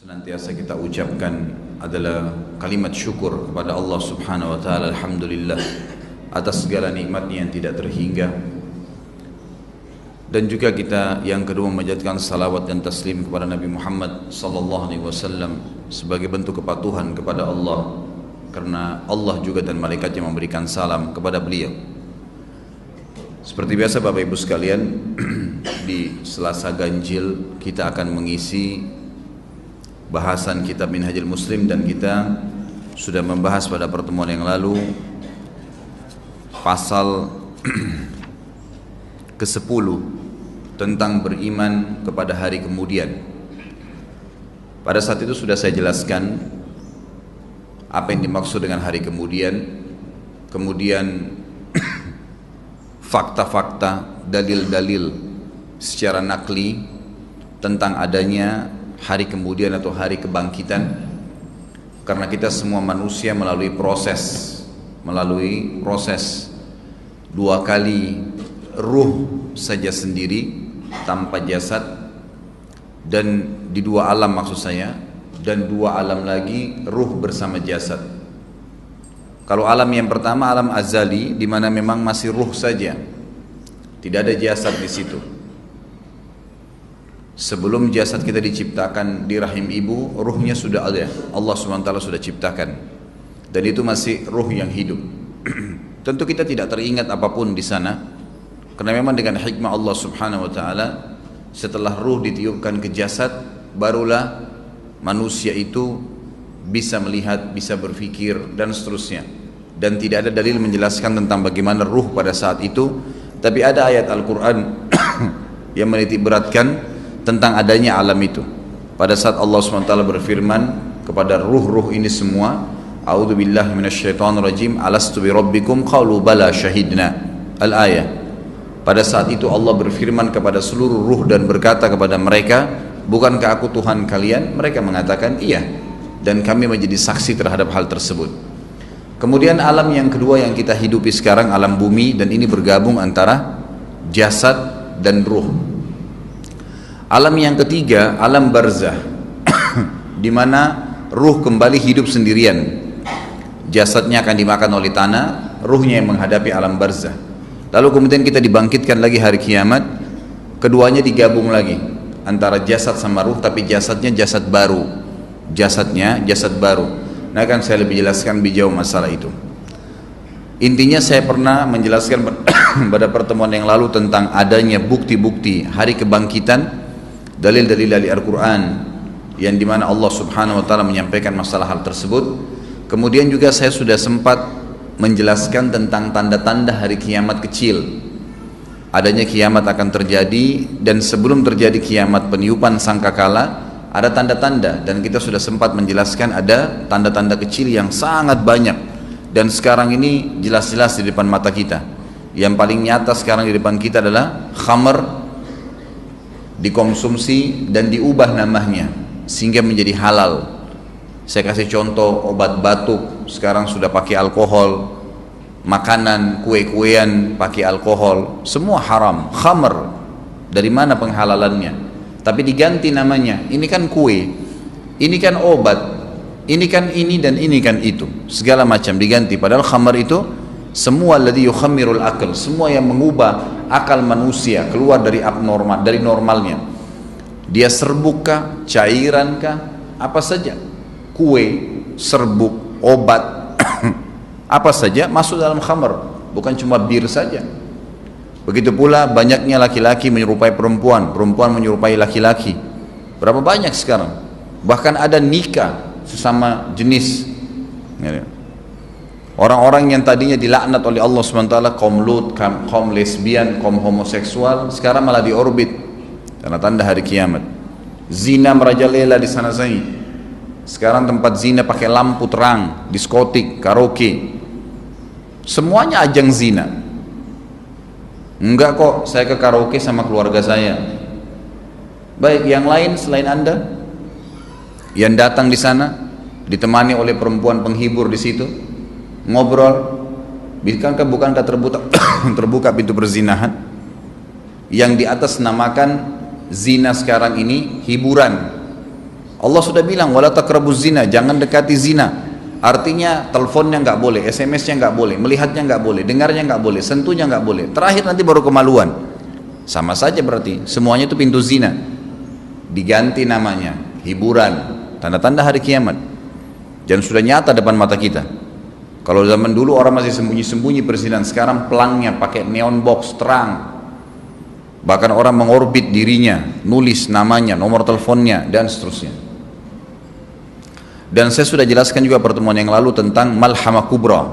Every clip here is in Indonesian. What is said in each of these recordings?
senantiasa kita ucapkan adalah kalimat syukur kepada Allah Subhanahu wa taala. Alhamdulillah atas segala nikmatnya yang tidak terhingga. Dan juga kita yang kedua memanjatkan salawat dan taslim kepada Nabi Muhammad sallallahu alaihi wasallam sebagai bentuk kepatuhan kepada Allah, karena Allah juga dan malaikatnya memberikan salam kepada beliau. Seperti biasa Bapak Ibu sekalian, di Selasa Ganjil kita akan mengisi bahasan kitab Minhajul Muslim, dan kita sudah membahas pada pertemuan yang lalu pasal ke-10 tentang beriman kepada hari kemudian. Pada saat itu sudah saya jelaskan apa yang dimaksud dengan hari kemudian, kemudian fakta-fakta, dalil-dalil secara nakli tentang adanya hari kemudian atau hari kebangkitan, karena kita semua manusia melalui proses dua kali ruh saja sendiri tanpa jasad, dan di dua alam maksud saya, dan dua alam lagi ruh bersama jasad. Kalau alam yang pertama alam azali, di mana memang masih ruh saja, tidak ada jasad di situ. Sebelum jasad kita diciptakan di rahim ibu, ruhnya sudah ada, Allah SWT sudah ciptakan, dan itu masih ruh yang hidup. Tentu kita tidak teringat apapun di sana, karena memang dengan hikmah Allah Subhanahu wa taala, setelah ruh ditiupkan ke jasad, barulah manusia itu bisa melihat, bisa berpikir, dan seterusnya. Dan tidak ada dalil menjelaskan tentang bagaimana ruh pada saat itu, tapi ada ayat Al-Quran yang menitik beratkan tentang adanya alam itu. Pada saat Allah SWT berfirman kepada ruh-ruh ini semua, A'udzubillahi minasyaitonirrajim, alastu birabbikum qalu bala syahidna, al-ayah. Pada saat itu Allah berfirman kepada seluruh ruh dan berkata kepada mereka, bukankah aku Tuhan kalian? Mereka mengatakan iya, dan kami menjadi saksi terhadap hal tersebut. Kemudian alam yang kedua yang kita hidupi sekarang, alam bumi, dan ini bergabung antara jasad dan ruh. Alam yang ketiga, alam barzah, di mana ruh kembali hidup sendirian. Jasadnya akan dimakan oleh tanah, ruhnya yang menghadapi alam barzah. Lalu kemudian kita dibangkitkan lagi hari kiamat, keduanya digabung lagi antara jasad sama ruh, tapi jasadnya jasad baru. Jasadnya jasad baru. Nah, akan saya lebih jelaskan lebih jauh masalah itu. Intinya saya pernah menjelaskan pada pertemuan yang lalu tentang adanya bukti-bukti hari kebangkitan, dalil-dalil dari Al-Quran yang dimana Allah Subhanahu wa ta'ala menyampaikan masalah hal tersebut. Kemudian juga saya sudah sempat menjelaskan tentang tanda-tanda hari kiamat kecil, adanya kiamat akan terjadi, dan sebelum terjadi kiamat peniupan sangkakala ada tanda-tanda, dan kita sudah sempat menjelaskan ada tanda-tanda kecil yang sangat banyak, dan sekarang ini jelas-jelas di depan mata kita. Yang paling nyata sekarang di depan kita adalah khamr dikonsumsi dan diubah namanya sehingga menjadi halal. Saya kasih contoh, obat batuk sekarang sudah pakai alkohol, makanan kue-kuean pakai alkohol, semua haram, khamr. Dari mana penghalalannya? Tapi diganti namanya, ini kan kue, ini kan obat, ini kan ini, dan ini kan itu, segala macam diganti. Padahal khamr itu semua alladhi yukhammirul akal, semua yang mengubah akal manusia keluar dari abnormal, dari normalnya. Dia serbuk kah, cairan kah, apa saja, kue, serbuk, obat, apa saja masuk dalam khamr, bukan cuma bir saja. Begitu pula banyaknya laki-laki menyerupai perempuan, perempuan menyerupai laki-laki. Berapa banyak sekarang? Bahkan ada nikah sesama jenis. Orang-orang yang tadinya dilaknat oleh Allah SWT, kaum Lut, kaum lesbian, kaum homoseksual, sekarang malah diorbit karena tanda hari kiamat. Zina merajalela di sana sini. Sekarang tempat zina pakai lampu terang, diskotik, karaoke, semuanya ajang zina. Enggak kok, saya ke karaoke sama keluarga saya. Baik, yang lain selain Anda yang datang di sana ditemani oleh perempuan penghibur di situ, ngobrol, bukankah terbuka pintu perzinahan yang di atas namakan zina sekarang ini hiburan. Allah sudah bilang wala taqrabuz zina, jangan dekati zina. Artinya teleponnya nggak boleh, SMS-nya nggak boleh, melihatnya nggak boleh, dengarnya nggak boleh, sentuhnya nggak boleh. Terakhir nanti baru kemaluan. Sama saja berarti semuanya itu pintu zina. Diganti namanya hiburan, tanda-tanda hari kiamat. Dan sudah nyata depan mata kita. Kalau zaman dulu orang masih sembunyi-sembunyi perzinahan, sekarang pelangnya pakai neon box terang. Bahkan orang mengorbit dirinya, nulis namanya, nomor teleponnya, dan seterusnya. Dan saya sudah jelaskan juga pertemuan yang lalu tentang malhamah kubra.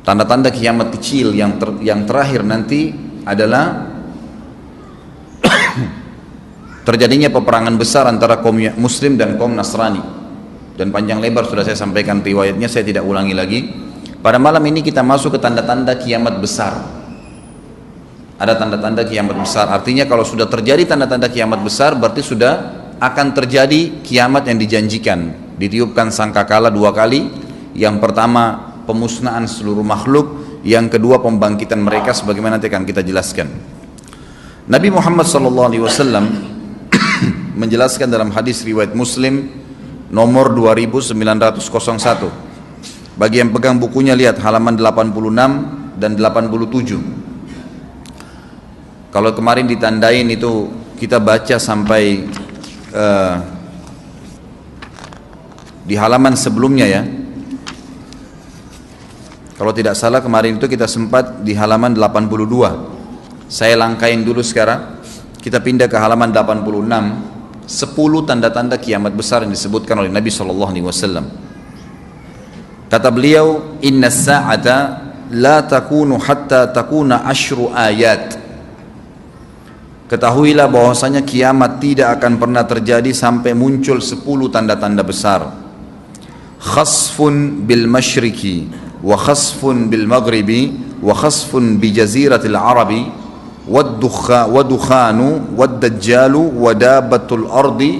Tanda-tanda kiamat kecil yang terakhir nanti adalah terjadinya peperangan besar antara kaum muslim dan kaum Nasrani. Dan panjang lebar sudah saya sampaikan riwayatnya, saya tidak ulangi lagi. Pada malam ini kita masuk ke tanda-tanda kiamat besar. Ada tanda-tanda kiamat besar, artinya kalau sudah terjadi tanda-tanda kiamat besar berarti sudah akan terjadi kiamat yang dijanjikan. Ditiupkan sangkakala 2 kali. Yang pertama pemusnahan seluruh makhluk, yang kedua pembangkitan mereka sebagaimana nanti akan kita jelaskan. Nabi Muhammad SAW menjelaskan dalam hadis riwayat Muslim nomor 2901. Bagi yang pegang bukunya lihat halaman 86 dan 87. Kalau kemarin ditandain itu kita baca sampai di halaman sebelumnya ya. Kalau tidak salah kemarin itu kita sempat di halaman 82. Saya langkain dulu sekarang. Kita pindah ke halaman 86. 10 tanda-tanda kiamat besar yang disebutkan oleh Nabi SAW. Kata beliau, inna sa'ata la takunu hatta takuna ashru ayat. Ketahuilah bahwasanya kiamat tidak akan pernah terjadi sampai muncul 10 tanda-tanda besar. Khasfun bil masyriqi wa khasfun bil maghribi wa khasfun bi jaziratil arabi wad dukhanu wad dajjalu wa dabatul ardi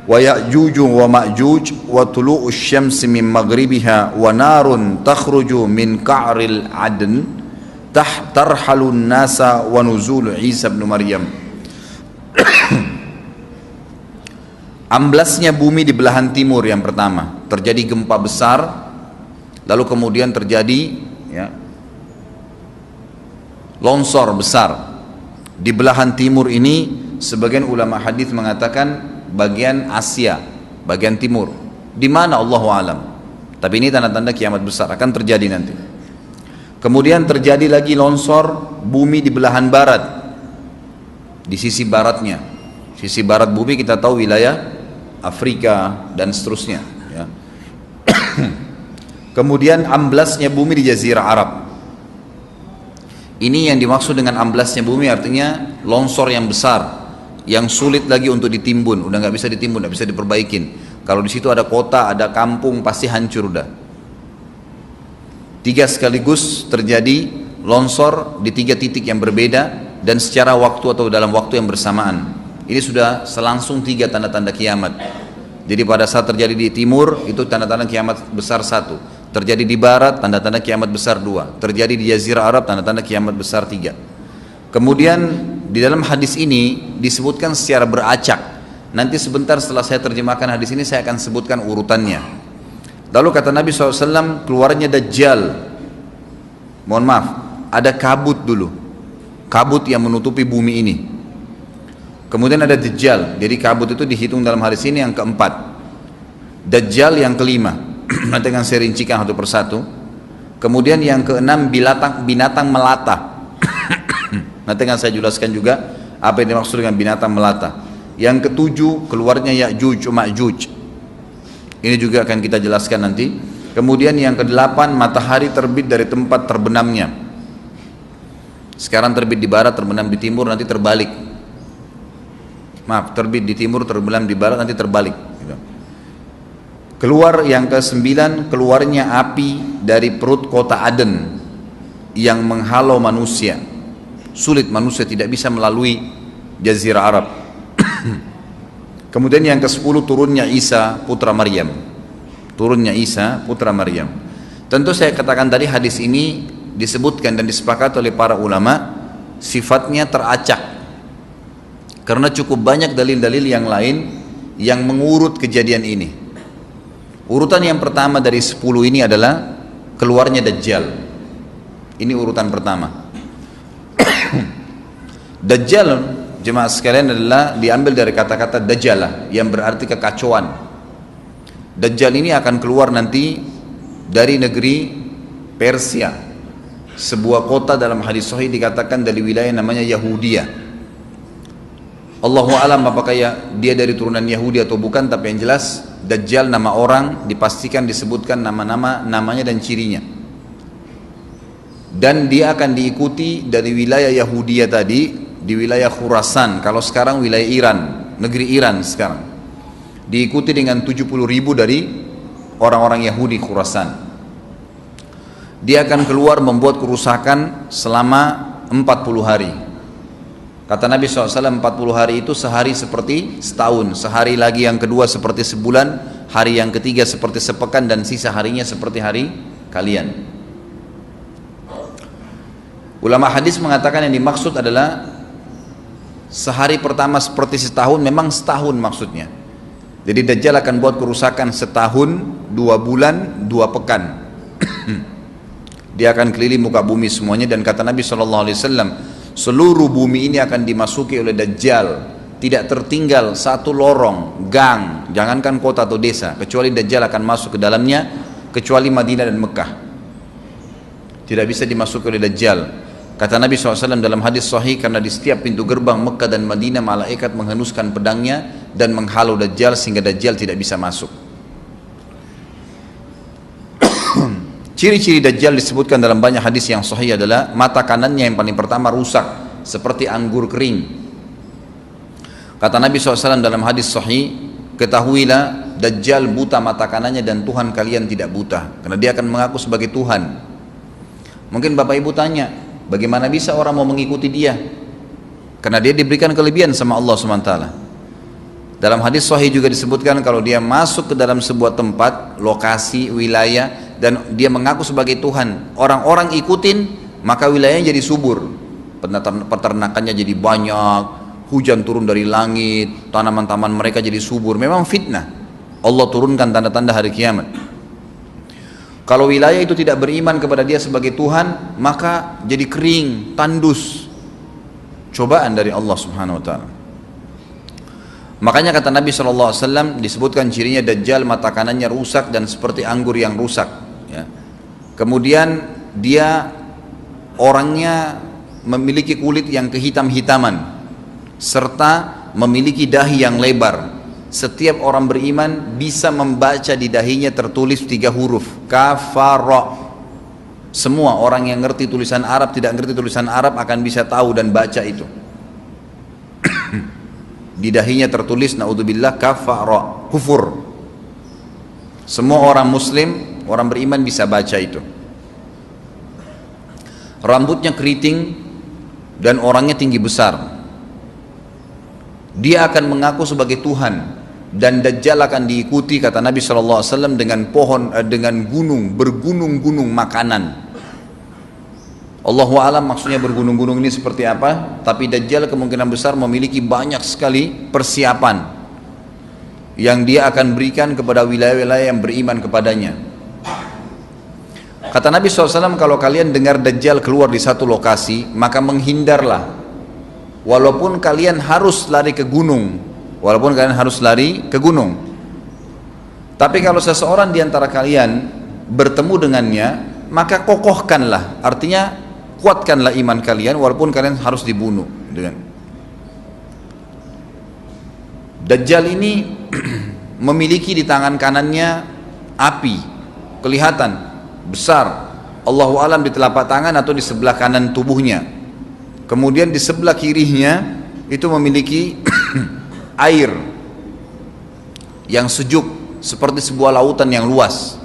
wa ya'juj wa ma'juj wa tulu'ush syamsi min maghribiha wa narun takhruju min ka'ril adn tarhalun nasa wa nuzul Isa bin Maryam. Amblasnya bumi di belahan timur yang pertama, terjadi gempa besar, lalu kemudian terjadi longsor besar. Di belahan timur ini sebagian ulama hadis mengatakan bagian Asia, bagian timur. Di mana Allahu alam. Tapi ini tanda-tanda kiamat besar akan terjadi nanti. Kemudian terjadi lagi longsor bumi di belahan barat, di sisi baratnya. Sisi barat bumi kita tahu wilayah Afrika dan seterusnya ya. Kemudian amblasnya bumi di Jazirah Arab. Ini yang dimaksud dengan amblasnya bumi, artinya longsor yang besar, yang sulit lagi untuk ditimbun, udah nggak bisa ditimbun, nggak bisa diperbaikin. Kalau di situ ada kota, ada kampung, pasti hancur udah. 3 sekaligus terjadi longsor di 3 titik yang berbeda dan secara waktu atau dalam waktu yang bersamaan. Ini sudah selangsung 3 tanda-tanda kiamat. Jadi pada saat terjadi di timur itu tanda-tanda kiamat besar 1, terjadi di barat tanda-tanda kiamat besar 2, terjadi di Jazirah Arab tanda-tanda kiamat besar 3. Kemudian di dalam hadis ini disebutkan secara beracak. Nanti sebentar setelah saya terjemahkan hadis ini saya akan sebutkan urutannya. Lalu kata Nabi SAW, keluarnya Dajjal. Mohon maaf, ada kabut dulu, kabut yang menutupi bumi ini. Kemudian ada Dajjal. Jadi kabut itu dihitung dalam hadis ini yang keempat. Dajjal yang kelima. Nanti akan saya rincikan satu persatu. Kemudian yang keenam binatang melata. Nanti akan saya jelaskan juga apa yang dimaksud dengan binatang melata. Yang ketujuh keluarnya Ya'juj Ma'juj. Ini juga akan kita jelaskan nanti. Kemudian yang kedelapan matahari terbit dari tempat terbenamnya. Sekarang terbit di barat, terbenam di timur, nanti terbalik. Maaf, terbit di timur, terbenam di barat, nanti terbalik. Keluar yang ke-9, keluarnya api dari perut kota Aden yang menghalau manusia. Sulit, manusia tidak bisa melalui Jazirah Arab. Kemudian yang ke-10 turunnya Isa putra Maryam. Turunnya Isa putra Maryam. Tentu saya katakan tadi hadis ini disebutkan dan disepakati oleh para ulama sifatnya teracak. Karena cukup banyak dalil-dalil yang lain yang mengurut kejadian ini. Urutan yang pertama dari 10 ini adalah keluarnya Dajjal. Ini urutan pertama. Dajjal, jemaah sekalian, adalah diambil dari kata-kata Dajjalah yang berarti kekacauan. Dajjal ini akan keluar nanti dari negeri Persia, sebuah kota dalam hadis sahih dikatakan dari wilayah namanya Yahudiyah. Allahu alam apakah dia dari turunan Yahudi atau bukan, tapi yang jelas Dajjal nama orang, dipastikan disebutkan namanya dan cirinya. Dan dia akan diikuti dari wilayah Yahudiyah tadi, di wilayah Khurasan, kalau sekarang wilayah Iran, negeri Iran sekarang. Diikuti dengan 70.000 dari orang-orang Yahudi Khurasan. Dia akan keluar membuat kerusakan selama 40 hari. Kata Nabi SAW, 40 hari itu sehari seperti setahun, sehari lagi yang kedua seperti sebulan, hari yang ketiga seperti sepekan, dan sisa harinya seperti hari kalian. Ulama hadis mengatakan yang dimaksud adalah sehari pertama seperti setahun, memang setahun maksudnya. Jadi Dajjal akan buat kerusakan setahun, 2 bulan, 2 pekan. Dia akan keliling muka bumi semuanya, dan kata Nabi SAW, seluruh bumi ini akan dimasuki oleh Dajjal, tidak tertinggal satu lorong, gang, jangankan kota atau desa, kecuali Dajjal akan masuk ke dalamnya, kecuali Madinah dan Mekah. Tidak bisa dimasuki oleh Dajjal. Kata Nabi SAW dalam hadis sahih, karena di setiap pintu gerbang Mekah dan Madinah malaikat menghenuskan pedangnya dan menghalau Dajjal sehingga Dajjal tidak bisa masuk. Ciri-ciri Dajjal disebutkan dalam banyak hadis yang sahih adalah mata kanannya yang paling pertama rusak seperti anggur kering. Kata Nabi SAW dalam hadis sahih, ketahuilah Dajjal buta mata kanannya dan Tuhan kalian tidak buta, karena dia akan mengaku sebagai Tuhan. Mungkin Bapak Ibu tanya, bagaimana bisa orang mau mengikuti dia? Karena dia diberikan kelebihan sama Allah SWT. Dalam hadis sahih juga disebutkan kalau dia masuk ke dalam sebuah tempat, lokasi, wilayah, dan dia mengaku sebagai Tuhan, orang-orang ikutin, maka wilayahnya jadi subur, peternakannya jadi banyak, hujan turun dari langit, tanaman-tanaman mereka jadi subur. Memang fitnah, Allah turunkan tanda-tanda hari kiamat. Kalau wilayah itu tidak beriman kepada dia sebagai Tuhan, maka jadi kering, tandus, cobaan dari Allah Subhanahu Wa Taala. Makanya kata Nabi SAW disebutkan cirinya Dajjal mata kanannya rusak dan seperti anggur yang rusak, ya. Kemudian dia orangnya memiliki kulit yang kehitam-hitaman serta memiliki dahi yang lebar. Setiap orang beriman bisa membaca di dahinya tertulis 3 huruf kafara. Semua orang yang ngerti tulisan Arab, tidak ngerti tulisan Arab akan bisa tahu dan baca itu. Di dahinya tertulis naudzubillah kafara, kufur. Semua orang muslim, orang beriman bisa baca itu. Rambutnya keriting dan orangnya tinggi besar. Dia akan mengaku sebagai Tuhan, dan Dajjal akan diikuti kata Nabi SAW dengan pohon, dengan gunung, bergunung-gunung makanan. Allahu alam maksudnya bergunung-gunung ini seperti apa, tapi Dajjal kemungkinan besar memiliki banyak sekali persiapan yang dia akan berikan kepada wilayah-wilayah yang beriman kepadanya. Kata Nabi SAW, kalau kalian dengar Dajjal keluar di satu lokasi, maka menghindarlah, walaupun kalian harus lari ke gunung, tapi kalau seseorang di antara kalian bertemu dengannya, maka kokohkanlah, artinya kuatkanlah iman kalian walaupun kalian harus dibunuh. Dajjal ini memiliki di tangan kanannya api, kelihatan besar, Allahu alam di telapak tangan atau di sebelah kanan tubuhnya. Kemudian di sebelah kirinya itu memiliki air yang sejuk seperti sebuah lautan yang luas.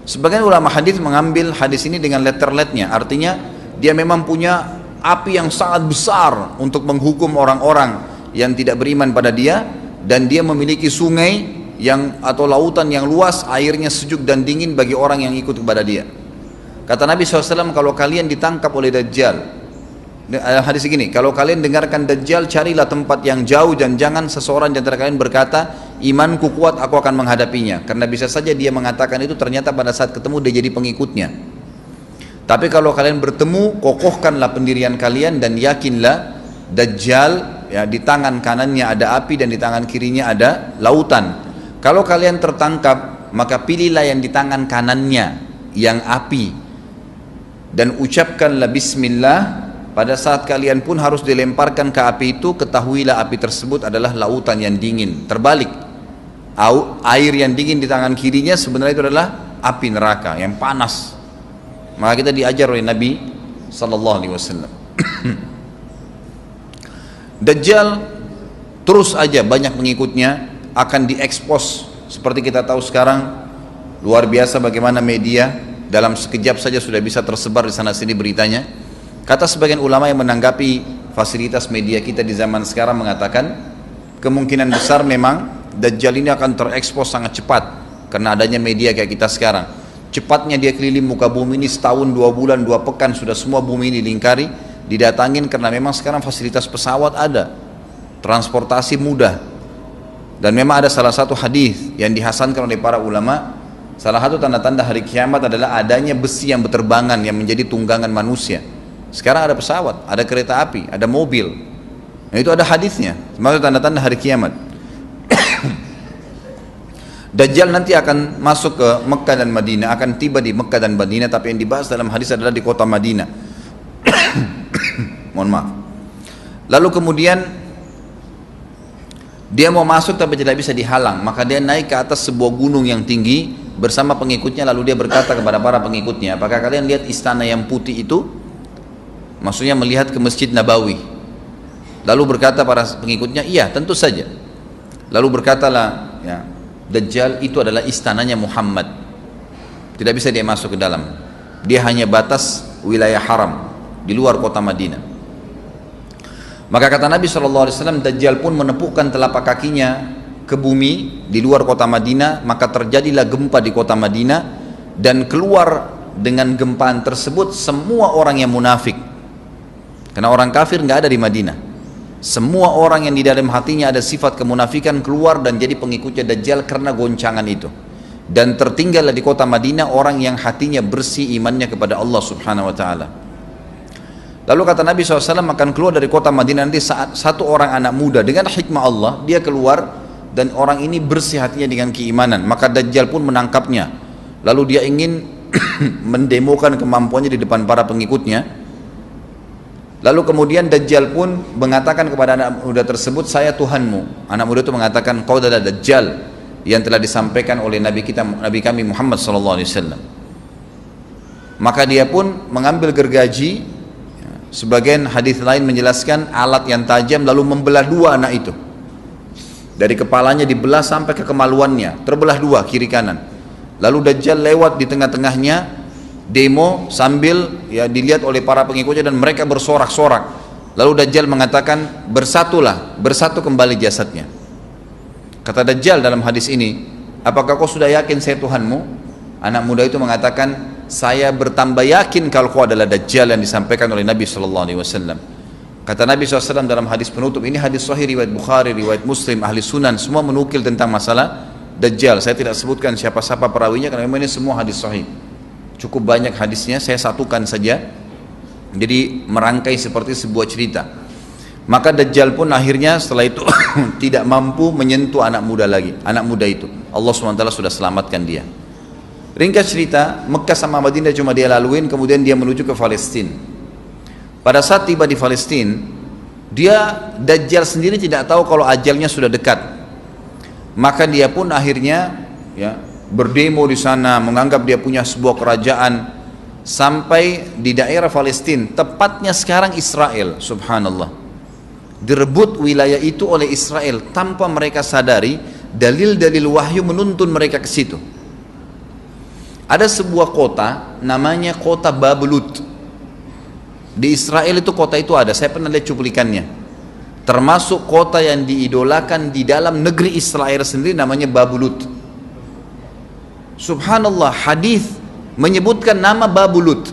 Sebagian ulama hadis mengambil hadis ini dengan letter-letternya, artinya dia memang punya api yang sangat besar untuk menghukum orang-orang yang tidak beriman pada dia, dan dia memiliki sungai yang atau lautan yang luas, airnya sejuk dan dingin bagi orang yang ikut kepada dia. Kata Nabi SAW, kalau kalian ditangkap oleh Dajjal, hadis begini, kalau kalian dengarkan Dajjal, carilah tempat yang jauh dan jangan seseorang di antara kalian berkata, imanku kuat, aku akan menghadapinya. Karena bisa saja dia mengatakan itu, ternyata pada saat ketemu dia jadi pengikutnya. Tapi kalau kalian bertemu, kokohkanlah pendirian kalian dan yakinlah Dajjal, ya, di tangan kanannya ada api dan di tangan kirinya ada lautan. Kalau kalian tertangkap, maka pilihlah yang di tangan kanannya, yang api, dan ucapkanlah bismillah. Pada saat kalian pun harus dilemparkan ke api itu, ketahuilah api tersebut adalah lautan yang dingin. Terbalik, air yang dingin di tangan kirinya sebenarnya itu adalah api neraka yang panas. Maka kita diajar oleh Nabi SAW. Dajjal terus aja banyak pengikutnya, akan diekspos. Seperti kita tahu sekarang, luar biasa bagaimana media dalam sekejap saja sudah bisa tersebar di sana sini beritanya. Kata sebagian ulama yang menanggapi fasilitas media kita di zaman sekarang mengatakan, kemungkinan besar memang Dajjal ini akan terekspos sangat cepat karena adanya media kayak kita sekarang. Cepatnya dia keliling muka bumi ini setahun, 2 bulan, 2 pekan sudah semua bumi ini dilingkari, didatangin, karena memang sekarang fasilitas pesawat ada, transportasi mudah. Dan memang ada salah satu hadis yang dihasankan oleh para ulama, salah satu tanda-tanda hari kiamat adalah adanya besi yang berterbangan yang menjadi tunggangan manusia. Sekarang ada pesawat, ada kereta api, ada mobil. Nah, itu ada hadisnya, termasuk tanda-tanda hari kiamat. Dajjal nanti akan masuk ke Mekah dan Madinah, akan tiba di Mekah dan Madinah, tapi yang dibahas dalam hadis adalah di kota Madinah. Mohon maaf. Lalu kemudian dia mau masuk tapi tidak bisa dihalang, maka dia naik ke atas sebuah gunung yang tinggi bersama pengikutnya. Lalu dia berkata kepada para pengikutnya, apakah kalian lihat istana yang putih itu? Maksudnya melihat ke Masjid Nabawi. Lalu berkata para pengikutnya, iya tentu saja. Lalu berkatalah, ya, Dajjal itu adalah istananya Muhammad, tidak bisa dia masuk ke dalam, dia hanya batas wilayah haram di luar kota Madinah. Maka kata Nabi SAW, Dajjal pun menepukkan telapak kakinya ke bumi di luar kota Madinah, maka terjadilah gempa di kota Madinah, dan keluar dengan gempaan tersebut semua orang yang munafik, karena orang kafir nggak ada di Madinah. Semua orang yang di dalam hatinya ada sifat kemunafikan keluar dan jadi pengikutnya Dajjal karena goncangan itu. Dan tertinggallah di kota Madinah orang yang hatinya bersih imannya kepada Allah Subhanahu wa ta'ala. Lalu kata Nabi SAW, akan keluar dari kota Madinah nanti saat satu orang anak muda dengan hikmah Allah, dia keluar dan orang ini bersih hatinya dengan keimanan. Maka Dajjal pun menangkapnya. Lalu dia ingin mendemokan kemampuannya di depan para pengikutnya. Lalu kemudian Dajjal pun mengatakan kepada anak muda tersebut, saya Tuhanmu. Anak muda itu mengatakan, kau adalah Dajjal yang telah disampaikan oleh Nabi kami Muhammad SAW. Maka dia pun mengambil gergaji, sebagian hadis lain menjelaskan alat yang tajam, lalu membelah dua anak itu. Dari kepalanya dibelah sampai ke kemaluannya, terbelah dua kiri kanan. Lalu Dajjal lewat di tengah-tengahnya, demo sambil ya dilihat oleh para pengikutnya dan mereka bersorak-sorak. Lalu Dajjal mengatakan, bersatulah, bersatu kembali jasadnya. Kata Dajjal dalam hadis ini, apakah kau sudah yakin saya Tuhanmu? Anak muda itu mengatakan, saya bertambah yakin kalau kau adalah Dajjal yang disampaikan oleh Nabi SAW. Kata Nabi SAW dalam hadis penutup, ini hadis sahih riwayat Bukhari, riwayat Muslim, ahli sunan, semua menukil tentang masalah Dajjal. Saya tidak sebutkan siapa-siapa perawinya karena memang ini semua hadis sahih. Cukup banyak hadisnya, saya satukan saja, jadi merangkai seperti sebuah cerita. Maka Dajjal pun akhirnya setelah itu tidak mampu menyentuh anak muda lagi. Anak muda itu Allah SWT sudah selamatkan dia. Ringkas cerita, Mekah sama Madinah cuma dia laluin, kemudian dia menuju ke Palestina. Pada saat tiba di Palestina, dia Dajjal sendiri tidak tahu kalau ajalnya sudah dekat. Maka dia pun akhirnya ya berdemo di sana, menganggap dia punya sebuah kerajaan, sampai di daerah Palestina, tepatnya sekarang Israel. Subhanallah, direbut wilayah itu oleh Israel tanpa mereka sadari. Dalil-dalil wahyu menuntun mereka ke situ. Ada sebuah kota namanya kota Babelut di Israel. Itu kota itu ada, saya pernah lihat cuplikannya, termasuk kota yang diidolakan di dalam negeri Israel sendiri, namanya Babelut. Subhanallah, hadis menyebutkan nama Babelut.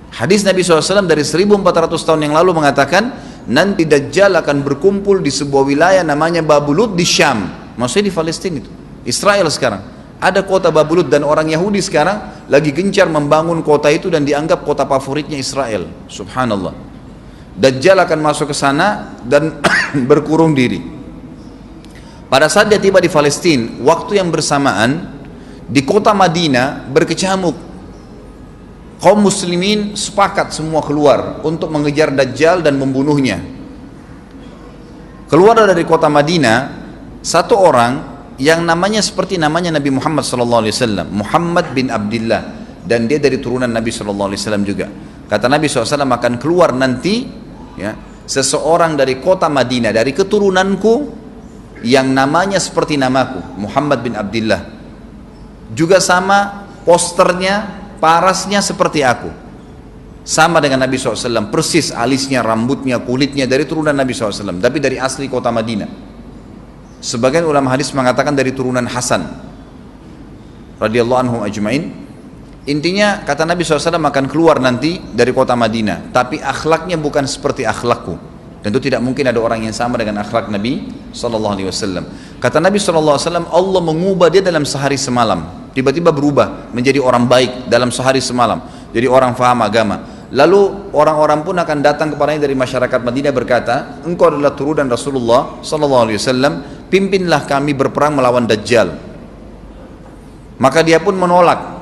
Hadis Nabi SAW dari 1400 tahun yang lalu mengatakan, nanti Dajjal akan berkumpul di sebuah wilayah namanya Babelut di Syam. Maksudnya di Palestina itu, Israel sekarang. Ada kota Babulut dan orang Yahudi sekarang lagi gencar membangun kota itu dan dianggap kota favoritnya Israel. Subhanallah. Dajjal akan masuk ke sana dan berkurung diri. Pada saat dia tiba di Palestina, waktu yang bersamaan di kota Madinah berkecamuk. Kaum muslimin sepakat semua keluar untuk mengejar Dajjal dan membunuhnya. Keluar dari kota Madinah satu orang yang namanya seperti namanya Nabi Muhammad SAW, Muhammad bin Abdullah, dan dia dari turunan Nabi SAW juga. Kata Nabi SAW, akan keluar nanti ya, seseorang dari kota Madinah, dari keturunanku, yang namanya seperti namaku, Muhammad bin Abdullah, juga sama posternya, parasnya seperti aku, sama dengan Nabi SAW, persis alisnya, rambutnya, kulitnya, dari turunan Nabi SAW, tapi dari asli kota Madinah. Sebagian ulama hadis mengatakan dari turunan Hasan radhiyallahu anhum ajmain. Intinya kata Nabi SAW akan keluar nanti dari kota Madinah, tapi akhlaknya bukan seperti akhlakku. Tentu tidak mungkin ada orang yang sama dengan akhlak Nabi SAW. Kata Nabi SAW, Allah mengubah dia dalam sehari semalam. Tiba-tiba berubah menjadi orang baik dalam sehari semalam, jadi orang faham agama. Lalu orang-orang pun akan datang kepadanya dari masyarakat Madinah berkata, engkau adalah turunan Rasulullah SAW, pimpinlah kami berperang melawan Dajjal. Maka dia pun menolak.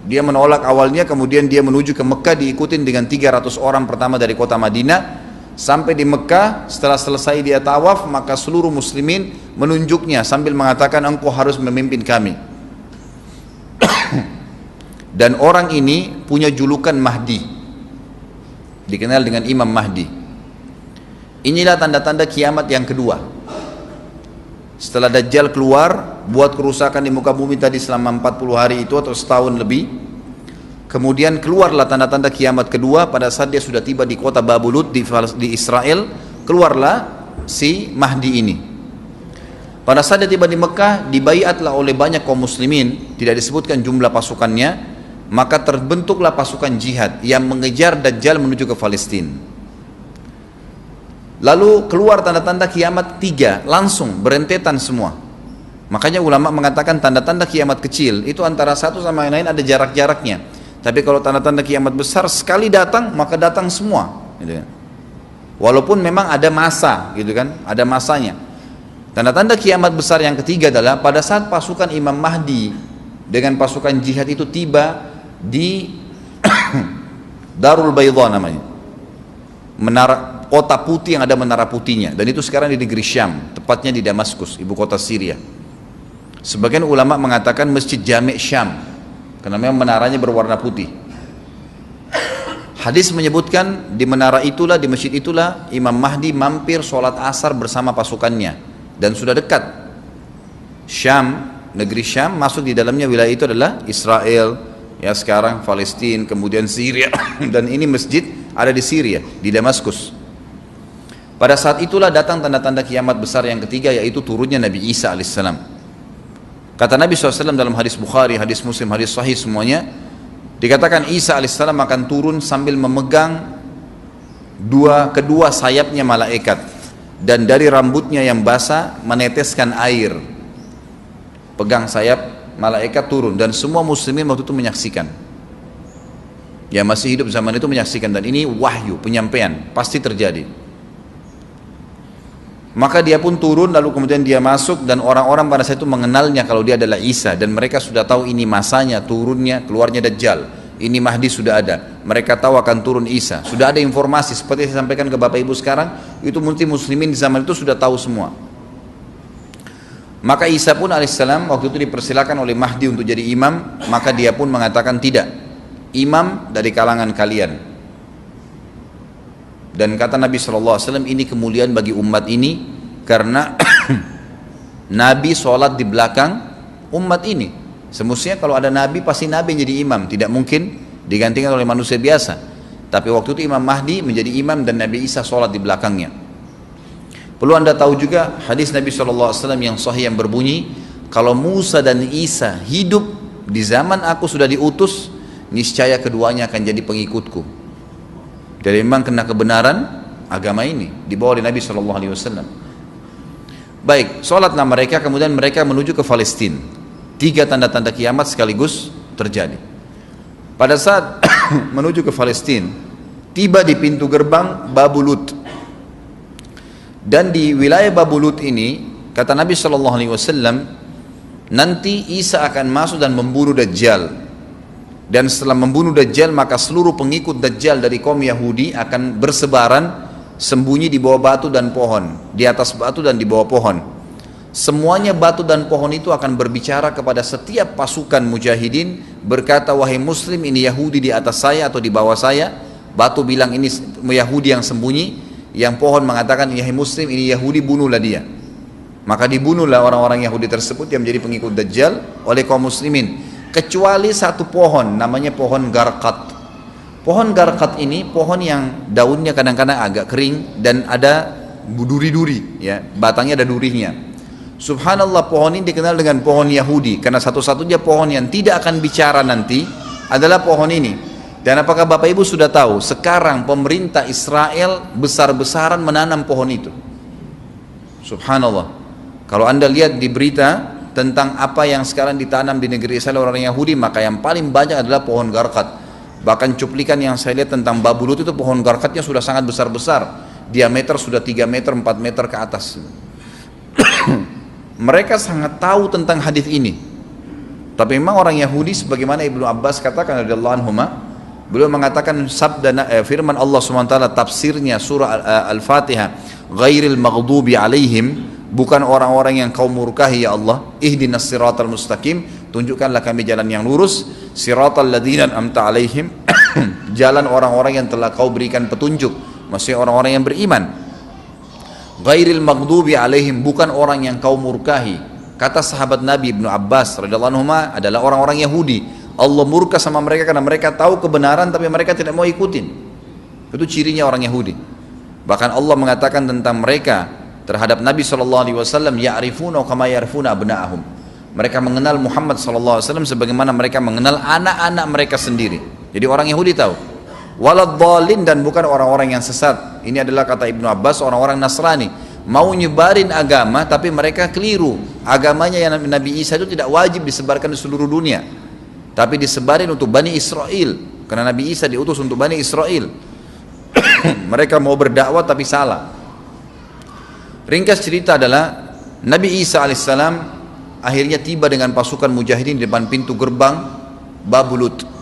Dia menolak awalnya, kemudian dia menuju ke Mekah diikutin dengan 300 orang pertama dari kota Madinah. Sampai di Mekah, setelah selesai dia tawaf, maka seluruh muslimin menunjuknya sambil mengatakan, engkau harus memimpin kami. Dan orang ini punya julukan Mahdi, dikenal dengan Imam Mahdi. Inilah tanda-tanda kiamat yang kedua. Setelah Dajjal keluar, buat kerusakan di muka bumi tadi selama 40 hari itu atau setahun lebih, kemudian keluarlah tanda-tanda kiamat kedua pada saat dia sudah tiba di kota Babulut di Israel. Keluarlah si Mahdi ini. Pada saat dia tiba di Mekah, dibaiatlah oleh banyak kaum muslimin, tidak disebutkan jumlah pasukannya. Maka terbentuklah pasukan jihad yang mengejar Dajjal menuju ke Palestina. Lalu keluar tanda-tanda kiamat 3, langsung berentetan semua. Makanya ulama mengatakan tanda-tanda kiamat kecil itu antara satu sama yang lain ada jarak-jaraknya. Tapi kalau tanda-tanda kiamat besar sekali datang, maka datang semua, gitu kan. Walaupun memang ada masa, gitu kan, ada masanya. Tanda-tanda kiamat besar yang ketiga adalah pada saat pasukan Imam Mahdi dengan pasukan jihad itu tiba di Darul Baydha namanya, menara kota putih yang ada menara putihnya, dan itu sekarang di negeri Syam, tepatnya di Damaskus, ibu kota Syria. Sebagian ulama mengatakan Masjid Jami' Syam, karena memang menaranya berwarna putih. Hadis menyebutkan di menara itulah, di masjid itulah Imam Mahdi mampir sholat asar bersama pasukannya, dan sudah dekat Syam, negeri Syam, masuk di dalamnya wilayah itu adalah Israel, ya sekarang Palestina, kemudian Syria, dan ini masjid ada di Syria, di Damaskus. Pada saat itulah datang tanda-tanda kiamat besar yang ketiga, yaitu turunnya Nabi Isa alaihissalam. Kata Nabi SAW dalam hadis Bukhari, hadis Muslim, hadis Sahih semuanya, dikatakan Isa alaihissalam akan turun sambil memegang kedua sayapnya malaikat, dan dari rambutnya yang basah meneteskan air. Pegang sayap malaikat turun, dan semua muslimin waktu itu menyaksikan, yang masih hidup zaman itu menyaksikan, dan ini wahyu, penyampaian, pasti terjadi. Maka dia pun turun, lalu kemudian dia masuk, dan orang-orang pada saat itu mengenalnya kalau dia adalah Isa, dan mereka sudah tahu ini masanya turunnya, keluarnya Dajjal, ini Mahdi sudah ada, mereka tahu akan turun Isa, sudah ada informasi, seperti saya sampaikan ke Bapak Ibu sekarang, itu muslimin di zaman itu sudah tahu semua. Maka Isa pun alaihissalam waktu itu dipersilakan oleh Mahdi untuk jadi imam, maka dia pun mengatakan tidak, imam dari kalangan kalian. Dan kata Nabi SAW, ini kemuliaan bagi umat ini karena Nabi sholat di belakang umat ini. Semestinya kalau ada Nabi, pasti Nabi yang jadi imam, tidak mungkin digantikan oleh manusia biasa. Tapi waktu itu Imam Mahdi menjadi imam dan Nabi Isa sholat di belakangnya. Perlu anda tahu juga hadis Nabi SAW yang sahih yang berbunyi, kalau Musa dan Isa hidup di zaman aku sudah diutus, niscaya keduanya akan jadi pengikutku. Jadi memang kena kebenaran agama ini dibawa oleh Nabi SAW. Baik, sholatlah mereka, kemudian mereka menuju ke Palestina. 3 tanda-tanda kiamat sekaligus terjadi. Pada saat menuju ke Palestina, tiba di pintu gerbang Babulut. Dan di wilayah Babulut ini, kata Nabi SAW, nanti Isa akan masuk dan membunuh Dajjal. Dan setelah membunuh Dajjal, maka seluruh pengikut Dajjal dari kaum Yahudi akan bersebaran sembunyi di bawah batu dan pohon, di atas batu dan di bawah pohon. Semuanya batu dan pohon itu akan berbicara kepada setiap pasukan mujahidin, berkata, wahai muslim, ini Yahudi di atas saya atau di bawah saya. Batu bilang ini Yahudi yang sembunyi, yang pohon mengatakan, wahai muslim, ini Yahudi, bunuhlah dia. Maka dibunuhlah orang-orang Yahudi tersebut yang menjadi pengikut Dajjal oleh kaum muslimin, kecuali satu pohon, namanya pohon Garqat. Pohon Garqat ini pohon yang daunnya kadang-kadang agak kering dan ada duri-duri, ya, batangnya ada durinya. Subhanallah, pohon ini dikenal dengan pohon Yahudi karena satu-satunya pohon yang tidak akan bicara nanti adalah pohon ini. Dan apakah Bapak Ibu sudah tahu sekarang pemerintah Israel besar-besaran menanam pohon itu? Subhanallah. Kalau Anda lihat di berita tentang apa yang sekarang ditanam di negeri Israel orang Yahudi, maka yang paling banyak adalah pohon Garqat. Bahkan cuplikan yang saya lihat tentang Babulut itu pohon Garqatnya sudah sangat besar-besar, diameter sudah 3 meter 4 meter ke atas. Mereka sangat tahu tentang hadis ini. Tapi memang orang Yahudi, sebagaimana Ibnu Abbas katakan radhiyallahu anhuma, beliau mengatakan sabda firman Allah SWT tafsirnya surah Al-Fatihah, ghairil maghdubi alaihim, bukan orang-orang yang kau murkahi ya Allah, ihdinas siratal mustaqim, tunjukkanlah kami jalan yang lurus, siratal ladzina an'amta alaihim, jalan orang-orang yang telah kau berikan petunjuk, maksudnya orang-orang yang beriman. Ghairil maghdubi alaihim, bukan orang yang kau murkahi. Kata sahabat Nabi Ibnu Abbas radhiyallahu anhu adalah orang-orang Yahudi. Allah murka sama mereka karena mereka tahu kebenaran tapi mereka tidak mau ikutin. Itu cirinya orang Yahudi. Bahkan Allah mengatakan tentang mereka terhadap Nabi SAW, ya'rifuna kama ya'rifuna abna'ahum. Mereka mengenal Muhammad SAW sebagaimana mereka mengenal anak-anak mereka sendiri. Jadi orang Yahudi tahu. Waladhdallin, dan bukan orang-orang yang sesat. Ini adalah kata Ibnu Abbas, orang-orang Nasrani mau nyebarin agama tapi mereka keliru. Agamanya yang Nabi Isa itu tidak wajib disebarkan di seluruh dunia, tapi disebarin untuk Bani Israel, karena Nabi Isa diutus untuk Bani Israel. Mereka mau berdakwah tapi salah. Ringkas cerita adalah Nabi Isa alaihissalam akhirnya tiba dengan pasukan mujahidin di depan pintu gerbang Babulut.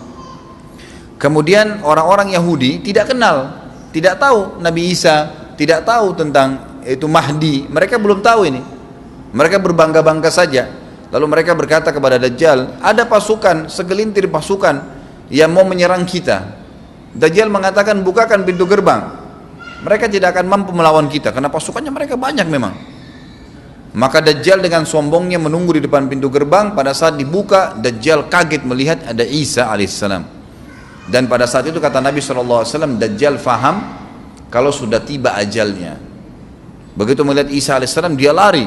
Kemudian orang-orang Yahudi tidak kenal, tidak tahu Nabi Isa, tidak tahu tentang itu Mahdi. Mereka belum tahu ini. Mereka berbangga-bangga saja. Lalu mereka berkata kepada Dajjal, ada pasukan, segelintir pasukan yang mau menyerang kita. Dajjal mengatakan, bukakan pintu gerbang. Mereka tidak akan mampu melawan kita karena pasukannya mereka banyak memang. Maka Dajjal dengan sombongnya menunggu di depan pintu gerbang. Pada saat dibuka, Dajjal kaget melihat ada Isa alaihissalam. Dan pada saat itu kata Nabi SAW, Dajjal faham kalau sudah tiba ajalnya. Begitu melihat Isa alaihissalam, dia lari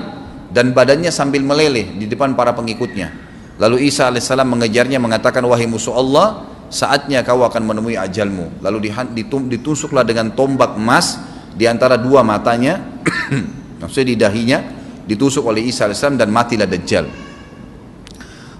dan badannya sambil meleleh di depan para pengikutnya. Lalu Isa alaihissalam mengejarnya, mengatakan, wahai musuh Allah, saatnya kau akan menemui ajalmu. Lalu ditusuklah dengan tombak emas di antara dua matanya, maksudnya di dahinya, ditusuk oleh Isa alaihissalam dan matilah Dajjal.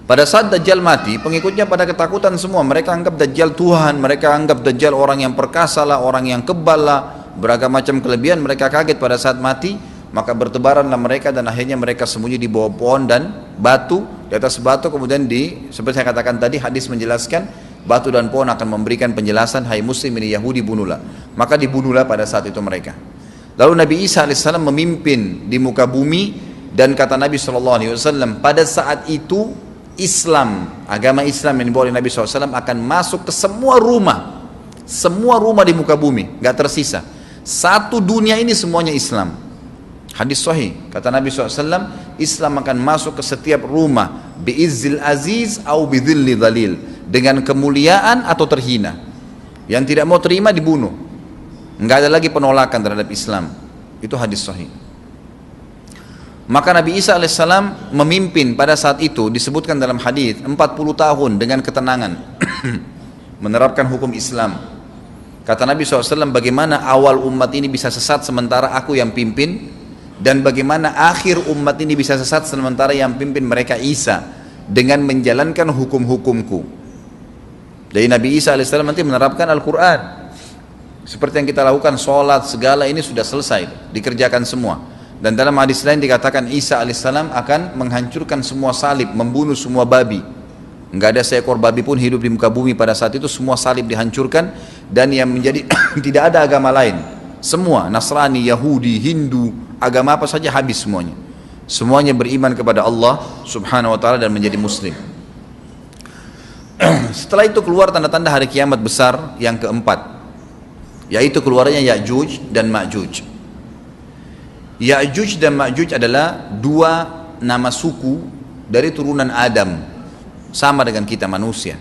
Pada saat Dajjal mati, pengikutnya pada ketakutan semua. Mereka anggap Dajjal Tuhan, mereka anggap Dajjal orang yang perkasa lah, orang yang kebal lah, beragam macam kelebihan. Mereka kaget pada saat mati, maka bertebaranlah mereka dan akhirnya mereka sembunyi di bawah pohon dan batu, di atas batu. Kemudian seperti saya katakan tadi, hadis menjelaskan batu dan pohon akan memberikan penjelasan, hai muslim, ini Yahudi, bunuhlah. Maka dibunuhlah pada saat itu mereka. Lalu Nabi Isa AS memimpin di muka bumi, dan kata Nabi SAW, pada saat itu Islam, agama Islam yang dibawa oleh Nabi SAW akan masuk ke semua rumah di muka bumi, gak tersisa. Satu dunia ini semuanya Islam. Hadis sahih, kata Nabi SAW, Islam akan masuk ke setiap rumah, bi'izzil aziz au bidzilli dhalil, dengan kemuliaan atau terhina. Yang tidak mau terima dibunuh. Nggak ada lagi penolakan terhadap Islam. Itu hadis sahih. Maka Nabi Isa alaihissalam memimpin pada saat itu, disebutkan dalam hadis 40 tahun dengan ketenangan menerapkan hukum Islam. Kata Nabi SAW, bagaimana awal umat ini bisa sesat sementara aku yang pimpin? dan bagaimana akhir umat ini bisa sesat sementara yang pimpin mereka Isa dengan menjalankan hukum-hukumku. Jadi Nabi Isa alaihissalam nanti menerapkan Al-Quran seperti yang kita lakukan, sholat segala ini sudah selesai, dikerjakan semua. Dan dalam hadis lain dikatakan Isa alaihissalam akan menghancurkan semua salib, membunuh semua babi. Enggak ada seekor babi pun hidup di muka bumi pada saat itu, semua salib dihancurkan. Dan yang menjadi tidak ada agama lain, semua Nasrani, Yahudi, Hindu, agama apa saja habis semuanya. Semuanya beriman kepada Allah subhanahu wa ta'ala dan menjadi muslim. Setelah itu keluar tanda-tanda hari kiamat besar yang keempat, yaitu keluarnya Ya'juj dan Ma'juj. Ya'juj dan Ma'juj adalah dua nama suku dari turunan Adam, sama dengan kita manusia.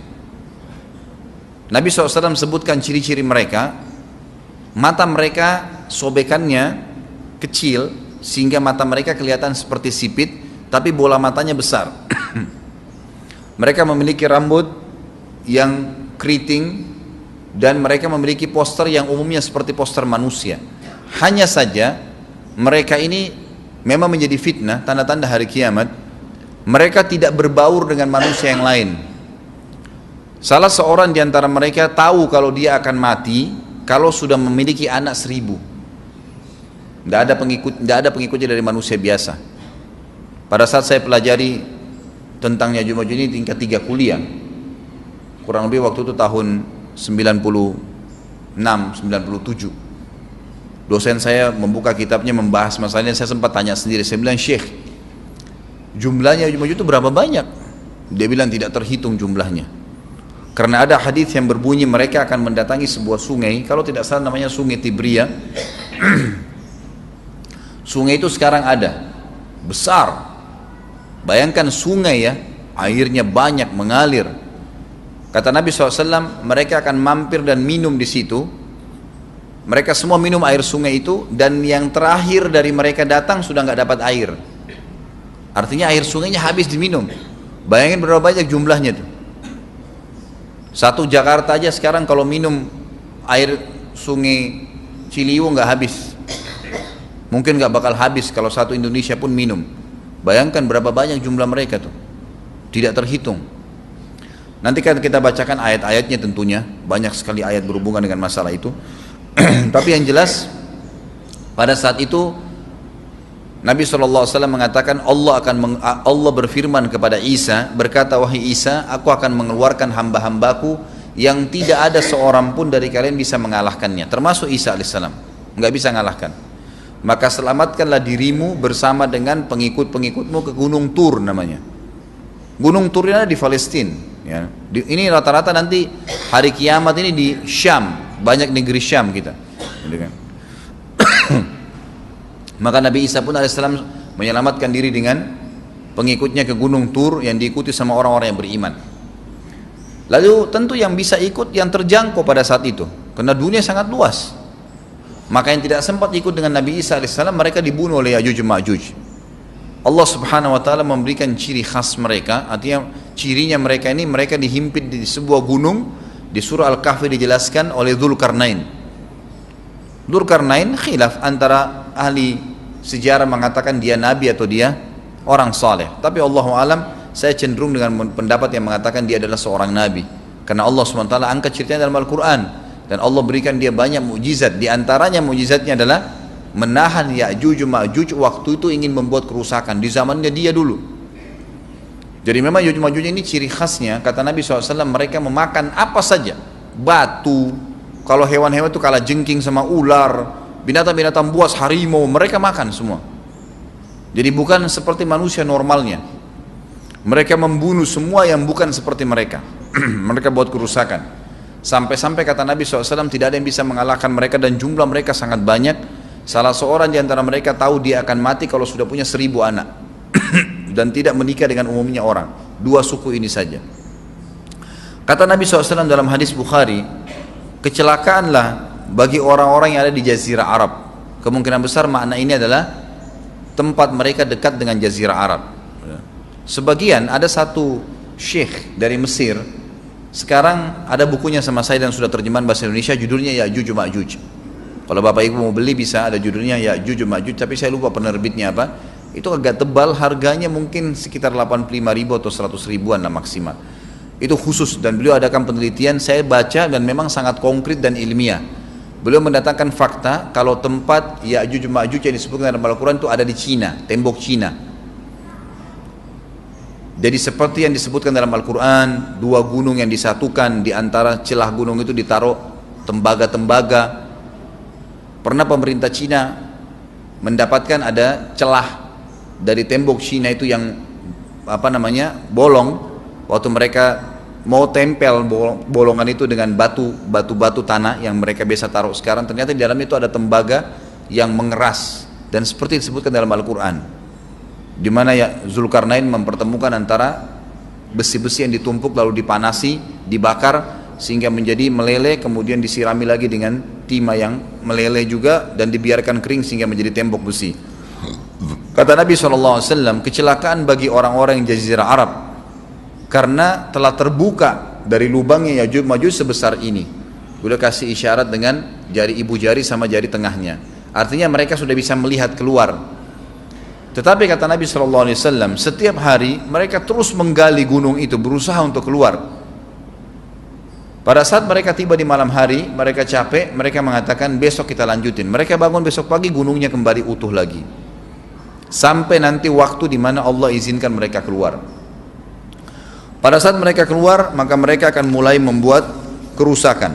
Nabi SAW sebutkan ciri-ciri mereka. Mata mereka sobekannya kecil sehingga mata mereka kelihatan seperti sipit, tapi bola matanya besar. Mereka memiliki rambut yang keriting dan mereka memiliki poster yang umumnya seperti poster manusia. Hanya saja mereka ini memang menjadi fitnah, tanda-tanda hari kiamat. Mereka tidak berbaur dengan manusia yang lain. Salah seorang di antara mereka tahu kalau dia akan mati kalau sudah memiliki anak 1000. Tidak ada pengikutnya dari manusia biasa. Pada saat saya pelajari tentang Ya'juj Ma'juj ini tingkat 3 kuliah, kurang lebih waktu itu tahun 96, 97. Dosen saya membuka kitabnya membahas masalah ini. Saya sempat tanya sendiri, saya bilang, Syekh, jumlahnya Ya'juj Ma'juj itu berapa banyak? Dia bilang tidak terhitung jumlahnya. Karena ada hadis yang berbunyi mereka akan mendatangi sebuah sungai, kalau tidak salah namanya Sungai Tibria. Sungai itu sekarang ada, besar. Bayangkan sungai ya, airnya banyak mengalir. Kata Nabi SAW, mereka akan mampir dan minum di situ. Mereka semua minum air sungai itu, dan yang terakhir dari mereka datang sudah nggak dapat air. Artinya air sungainya habis diminum. Bayangin berapa banyak jumlahnya tuh. Satu Jakarta aja sekarang kalau minum air sungai Ciliwung nggak habis. Mungkin nggak bakal habis kalau satu Indonesia pun minum. Bayangkan berapa banyak jumlah mereka tuh. Tidak terhitung. Nanti kan kita bacakan ayat-ayatnya tentunya. Banyak sekali ayat berhubungan dengan masalah itu. Tapi yang jelas pada saat itu Nabi SAW mengatakan Allah berfirman kepada Isa, berkata, wahai Isa, aku akan mengeluarkan hamba-hambaku yang tidak ada seorang pun dari kalian bisa mengalahkannya, termasuk Isa alaihissalam, nggak bisa mengalahkan. Maka selamatkanlah dirimu bersama dengan pengikut-pengikutmu ke Gunung Tur namanya. Gunung Tur ini ada di Palestina. Ya. Ini rata-rata nanti hari kiamat ini di Syam, banyak negeri Syam kita. Gitu kan? Maka Nabi Isa pun alaihissalam menyelamatkan diri dengan pengikutnya ke Gunung Tur yang diikuti sama orang-orang yang beriman. Lalu tentu yang bisa ikut yang terjangkau pada saat itu, karena dunia sangat luas. Maka yang tidak sempat ikut dengan Nabi Isa alaihissalam, mereka dibunuh oleh Ya'juj Ma'juj. Allah subhanahu wa ta'ala memberikan ciri khas mereka, artinya cirinya mereka ini, mereka dihimpit di sebuah gunung. Di surah Al-Kahfi dijelaskan oleh Dzulkarnain. Dzulkarnain khilaf antara ahli sejarah mengatakan dia nabi atau dia orang saleh. Tapi Allahu alam, saya cenderung dengan pendapat yang mengatakan dia adalah seorang nabi. Karena Allah SWT angkat ceritanya dalam Al-Quran. Dan Allah berikan dia banyak mukjizat. Di antaranya mukjizatnya adalah menahan Ya'juj Ma'juj waktu itu ingin membuat kerusakan di zamannya dia dulu. Jadi memang Ya'juj Ma'juj ini ciri khasnya, kata Nabi SAW, mereka memakan apa saja, batu, kalau hewan-hewan itu kalah jengking sama ular, binatang-binatang buas, harimau, mereka makan semua. Jadi bukan seperti manusia normalnya. Mereka membunuh semua yang bukan seperti mereka. Mereka buat kerusakan. Sampai-sampai kata Nabi SAW, tidak ada yang bisa mengalahkan mereka dan jumlah mereka sangat banyak. Salah seorang di antara mereka tahu dia akan mati kalau sudah punya 1000 anak dan tidak menikah dengan umumnya orang. 2 suku ini saja. Kata Nabi SAW dalam hadis Bukhari, kecelakaanlah bagi orang-orang yang ada di Jazirah Arab. Kemungkinan besar makna ini adalah tempat mereka dekat dengan Jazirah Arab. Sebagian, ada satu syekh dari Mesir, sekarang ada bukunya sama saya dan sudah terjemahan bahasa Indonesia, judulnya Ya'juj Ma'juj. Kalau Bapak Ibu mau beli bisa, ada judulnya Ya'juj Ma'juj, tapi saya lupa penerbitnya apa. Itu agak tebal, harganya mungkin sekitar 85.000 atau 100 ribuan lah maksimal. Itu khusus, dan beliau adakan penelitian, saya baca dan memang sangat konkret dan ilmiah. Beliau mendatangkan fakta kalau tempat Ya'juj Ma'juj yang disebutkan dalam Al-Quran itu ada di Cina, tembok Cina. Jadi seperti yang disebutkan dalam Al-Quran, dua gunung yang disatukan, di antara celah gunung itu ditaruh tembaga-tembaga. Pernah pemerintah Cina mendapatkan ada celah dari tembok Cina itu yang bolong. Waktu mereka mau tempel bolongan itu dengan batu tanah yang mereka biasa taruh sekarang, ternyata di dalam itu ada tembaga yang mengeras, dan seperti disebutkan dalam Al-Quran, di mana ya Zulkarnain mempertemukan antara besi-besi yang ditumpuk lalu dipanasi, dibakar sehingga menjadi meleleh, kemudian disirami lagi dengan timah yang meleleh juga dan dibiarkan kering sehingga menjadi tembok besi. Kata Nabi SAW, kecelakaan bagi orang-orang yang Jazirah Arab karena telah terbuka dari lubangnya Ya'juj Ma'juj sebesar ini. Udah kasih isyarat dengan jari ibu jari sama jari tengahnya, artinya mereka sudah bisa melihat keluar. Tetapi kata Nabi SAW, setiap hari mereka terus menggali gunung itu, berusaha untuk keluar. Pada saat mereka tiba di malam hari, mereka capek, mereka mengatakan besok kita lanjutin. Mereka bangun besok pagi, gunungnya kembali utuh lagi, sampai nanti waktu di mana Allah izinkan mereka keluar. Pada saat mereka keluar, maka mereka akan mulai membuat kerusakan.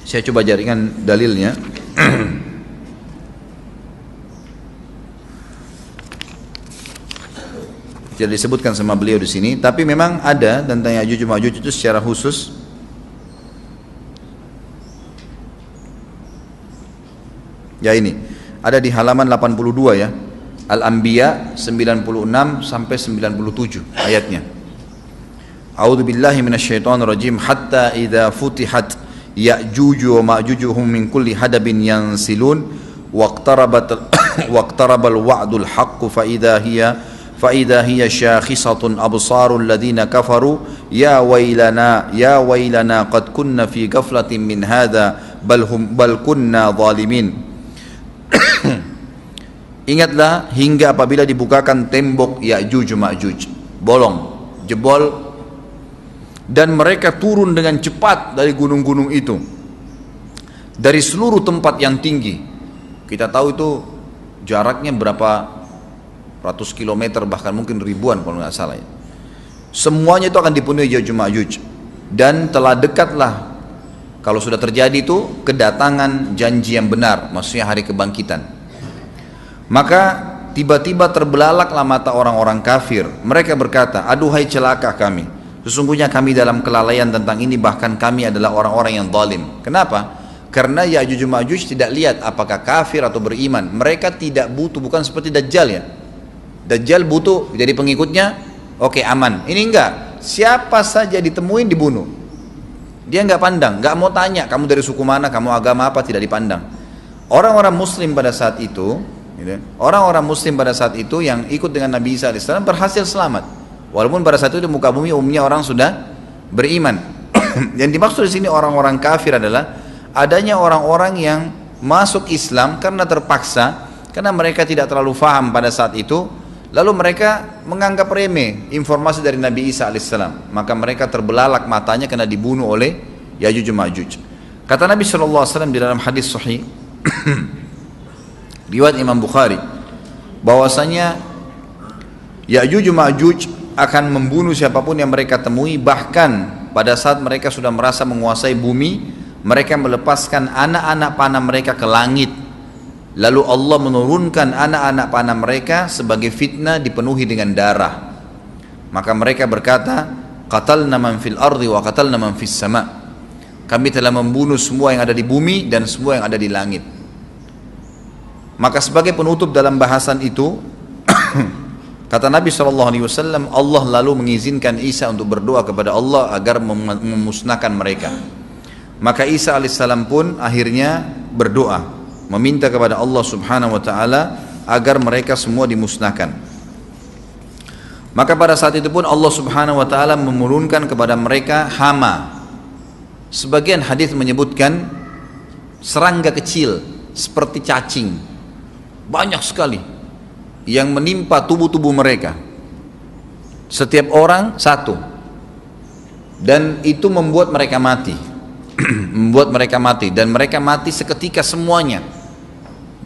Saya coba jaringan dalilnya. Tidak disebutkan sama beliau di sini, tapi memang ada tentang Ya'juj Ma'juj itu secara khusus. Ya ini ada di halaman 82 ya, Al-Anbiya 96 sampai 97 ayatnya. A'udzu billahi minasyaitonir rajim. Hatta idza futihat Ya'juj wa Ma'jujuhum min kulli hadabin yansilun waqtarabal wa'dul haqqu fa idza hiya syakhisatun absarul ladzina kafaru ya wailana qad kunna fi ghaflatin min hadza bal kunna zalimin. Ingatlah hingga apabila dibukakan tembok Ya'juj Ma'juj, bolong, jebol, dan mereka turun dengan cepat dari gunung-gunung itu, dari seluruh tempat yang tinggi. Kita tahu itu jaraknya berapa ratus kilometer, bahkan mungkin ribuan kalau nggak salah ya. Semuanya itu akan dipenuhi Ya'juj Ma'juj, dan telah dekatlah, kalau sudah terjadi itu, kedatangan janji yang benar, maksudnya hari kebangkitan. Maka tiba-tiba terbelalaklah mata orang-orang kafir. Mereka berkata, aduhai celaka kami, sesungguhnya kami dalam kelalaian tentang ini, bahkan kami adalah orang-orang yang zalim. Kenapa? Karena Ya'juj Ma'juj tidak lihat apakah kafir atau beriman. Mereka tidak butuh, bukan seperti Dajjal ya. Dajjal butuh jadi pengikutnya, oke, aman. Ini enggak, siapa saja ditemuin dibunuh. Dia enggak pandang, enggak mau tanya kamu dari suku mana, kamu agama apa, tidak dipandang. Orang-orang muslim pada saat itu, orang-orang muslim pada saat itu yang ikut dengan Nabi Isa AS berhasil selamat. Walaupun pada saat itu di muka bumi umumnya orang sudah beriman. Yang dimaksud di sini orang-orang kafir adalah adanya orang-orang yang masuk Islam karena terpaksa, karena mereka tidak terlalu faham pada saat itu, lalu mereka menganggap remeh informasi dari Nabi Isa AS. Maka mereka terbelalak matanya karena dibunuh oleh Ya'juj Ma'juj. Kata Nabi SAW di dalam hadis sahih riwayat Imam Bukhari, bahwasanya Ya'juj Ma'juj akan membunuh siapapun yang mereka temui. Bahkan pada saat mereka sudah merasa menguasai bumi, mereka melepaskan anak-anak panah mereka ke langit, lalu Allah menurunkan anak-anak panah mereka sebagai fitnah, dipenuhi dengan darah. Maka mereka berkata, qatalna man fil ardi wa qatalna man fis sama', kami telah membunuh semua yang ada di bumi dan semua yang ada di langit. Maka sebagai penutup dalam bahasan itu, kata Nabi SAW, Allah lalu mengizinkan Isa untuk berdoa kepada Allah agar memusnahkan mereka. Maka Isa AS pun akhirnya berdoa, meminta kepada Allah Subhanahu Wa Taala agar mereka semua dimusnahkan. Maka pada saat itu pun Allah Subhanahu wa taala menurunkan kepada mereka hama. Sebagian hadis menyebutkan serangga kecil seperti cacing, banyak sekali yang menimpa tubuh-tubuh mereka. Setiap orang satu, dan itu membuat mereka mati. Membuat mereka mati, dan mereka mati seketika semuanya.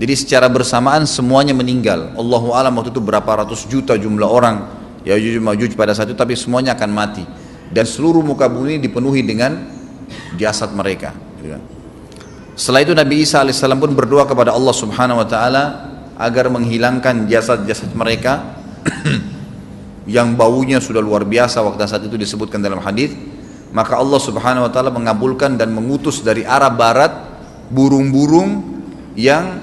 Jadi secara bersamaan semuanya meninggal. Allahu a'lam waktu itu berapa ratus juta jumlah orang Ya'juj Ma'juj pada saat itu, tapi semuanya akan mati. Dan seluruh muka bumi dipenuhi dengan jasad mereka. Setelah itu Nabi Isa alaihissalam pun berdoa kepada Allah Subhanahu wa taala agar menghilangkan jasad-jasad mereka yang baunya sudah luar biasa waktu saat itu disebutkan dalam hadis. Maka Allah Subhanahu wa taala mengabulkan dan mengutus dari arah barat burung-burung yang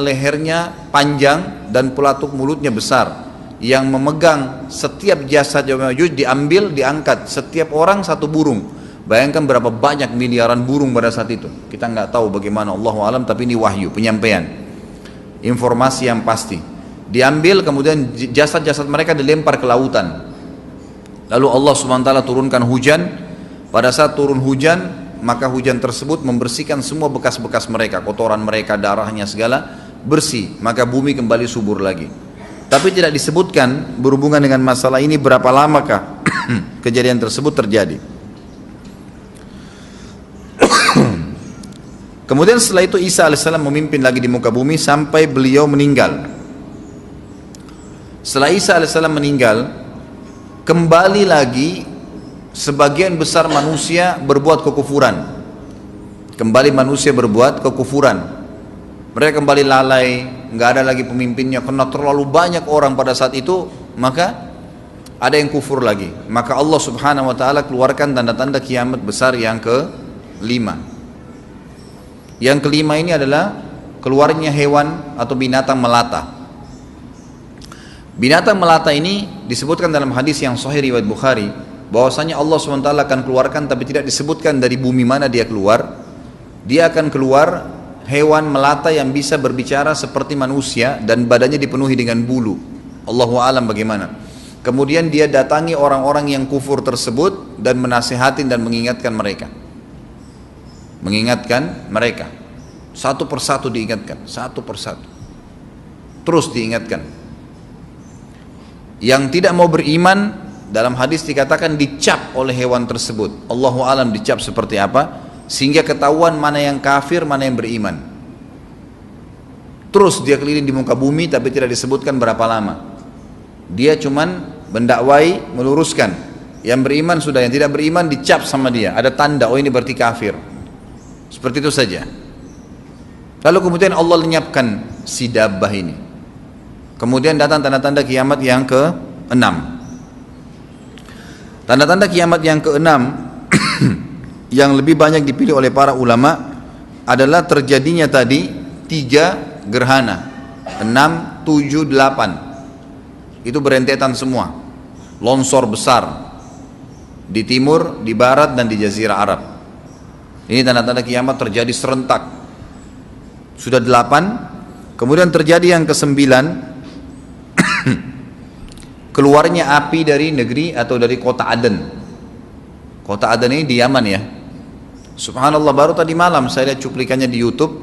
lehernya panjang dan pelatuk mulutnya besar, yang memegang setiap jasad Ya'juj diambil, diangkat, setiap orang satu burung. Bayangkan berapa banyak miliaran burung pada saat itu. Kita nggak tahu bagaimana, Allahu alam, tapi ini wahyu, penyampaian informasi yang pasti. Diambil, kemudian jasad-jasad mereka dilempar ke lautan. Lalu Allah SWT turunkan hujan. Pada saat turun hujan, maka hujan tersebut membersihkan semua bekas-bekas mereka, kotoran mereka, darahnya segala bersih. Maka bumi kembali subur lagi. Tapi tidak disebutkan berhubungan dengan masalah ini berapa lamakah kejadian tersebut terjadi. Kemudian setelah itu Isa alaihissalam memimpin lagi di muka bumi sampai beliau meninggal. Setelah Isa alaihissalam meninggal, kembali lagi sebagian besar manusia berbuat kekufuran. Kembali manusia berbuat kekufuran. Mereka kembali lalai, nggak ada lagi pemimpinnya karena terlalu banyak orang pada saat itu, maka ada yang kufur lagi. Maka Allah Subhanahu wa taala keluarkan tanda-tanda kiamat besar yang kelima. Yang kelima ini adalah keluarnya hewan atau binatang melata. Binatang melata ini disebutkan dalam hadis yang sahih riwayat Bukhari, bahwasanya Allah SWT akan keluarkan, tapi tidak disebutkan dari bumi mana dia keluar. Dia akan keluar hewan melata yang bisa berbicara seperti manusia dan badannya dipenuhi dengan bulu. Allahu a'lam bagaimana. Kemudian dia datangi orang-orang yang kufur tersebut dan menasihatin dan mengingatkan mereka. Mengingatkan mereka. Satu persatu diingatkan, satu persatu. Terus diingatkan. Yang tidak mau beriman, dalam hadis dikatakan dicap oleh hewan tersebut. Allahu a'lam dicap seperti apa, sehingga ketahuan mana yang kafir, mana yang beriman. Terus dia keliling di muka bumi, tapi tidak disebutkan berapa lama. Dia cuman mendakwai, meluruskan. Yang beriman sudah, yang tidak beriman dicap sama dia. Ada tanda, oh ini berarti kafir. Seperti itu saja. Lalu kemudian Allah lenyapkan si dabbah ini. Kemudian datang tanda-tanda kiamat yang ke-6. Tanda-tanda kiamat yang ke-6 yang lebih banyak dipilih oleh para ulama adalah terjadinya tadi 3 gerhana, 6, 7, 8. Itu berentetan semua. Longsor besar di timur, di barat, dan di jazirah Arab. Ini tanda-tanda kiamat terjadi serentak. Sudah 8. Kemudian terjadi yang ke-9, keluarnya api dari negeri atau dari kota Aden. Kota Aden ini di Yaman ya. Subhanallah, baru tadi malam saya lihat cuplikannya di YouTube.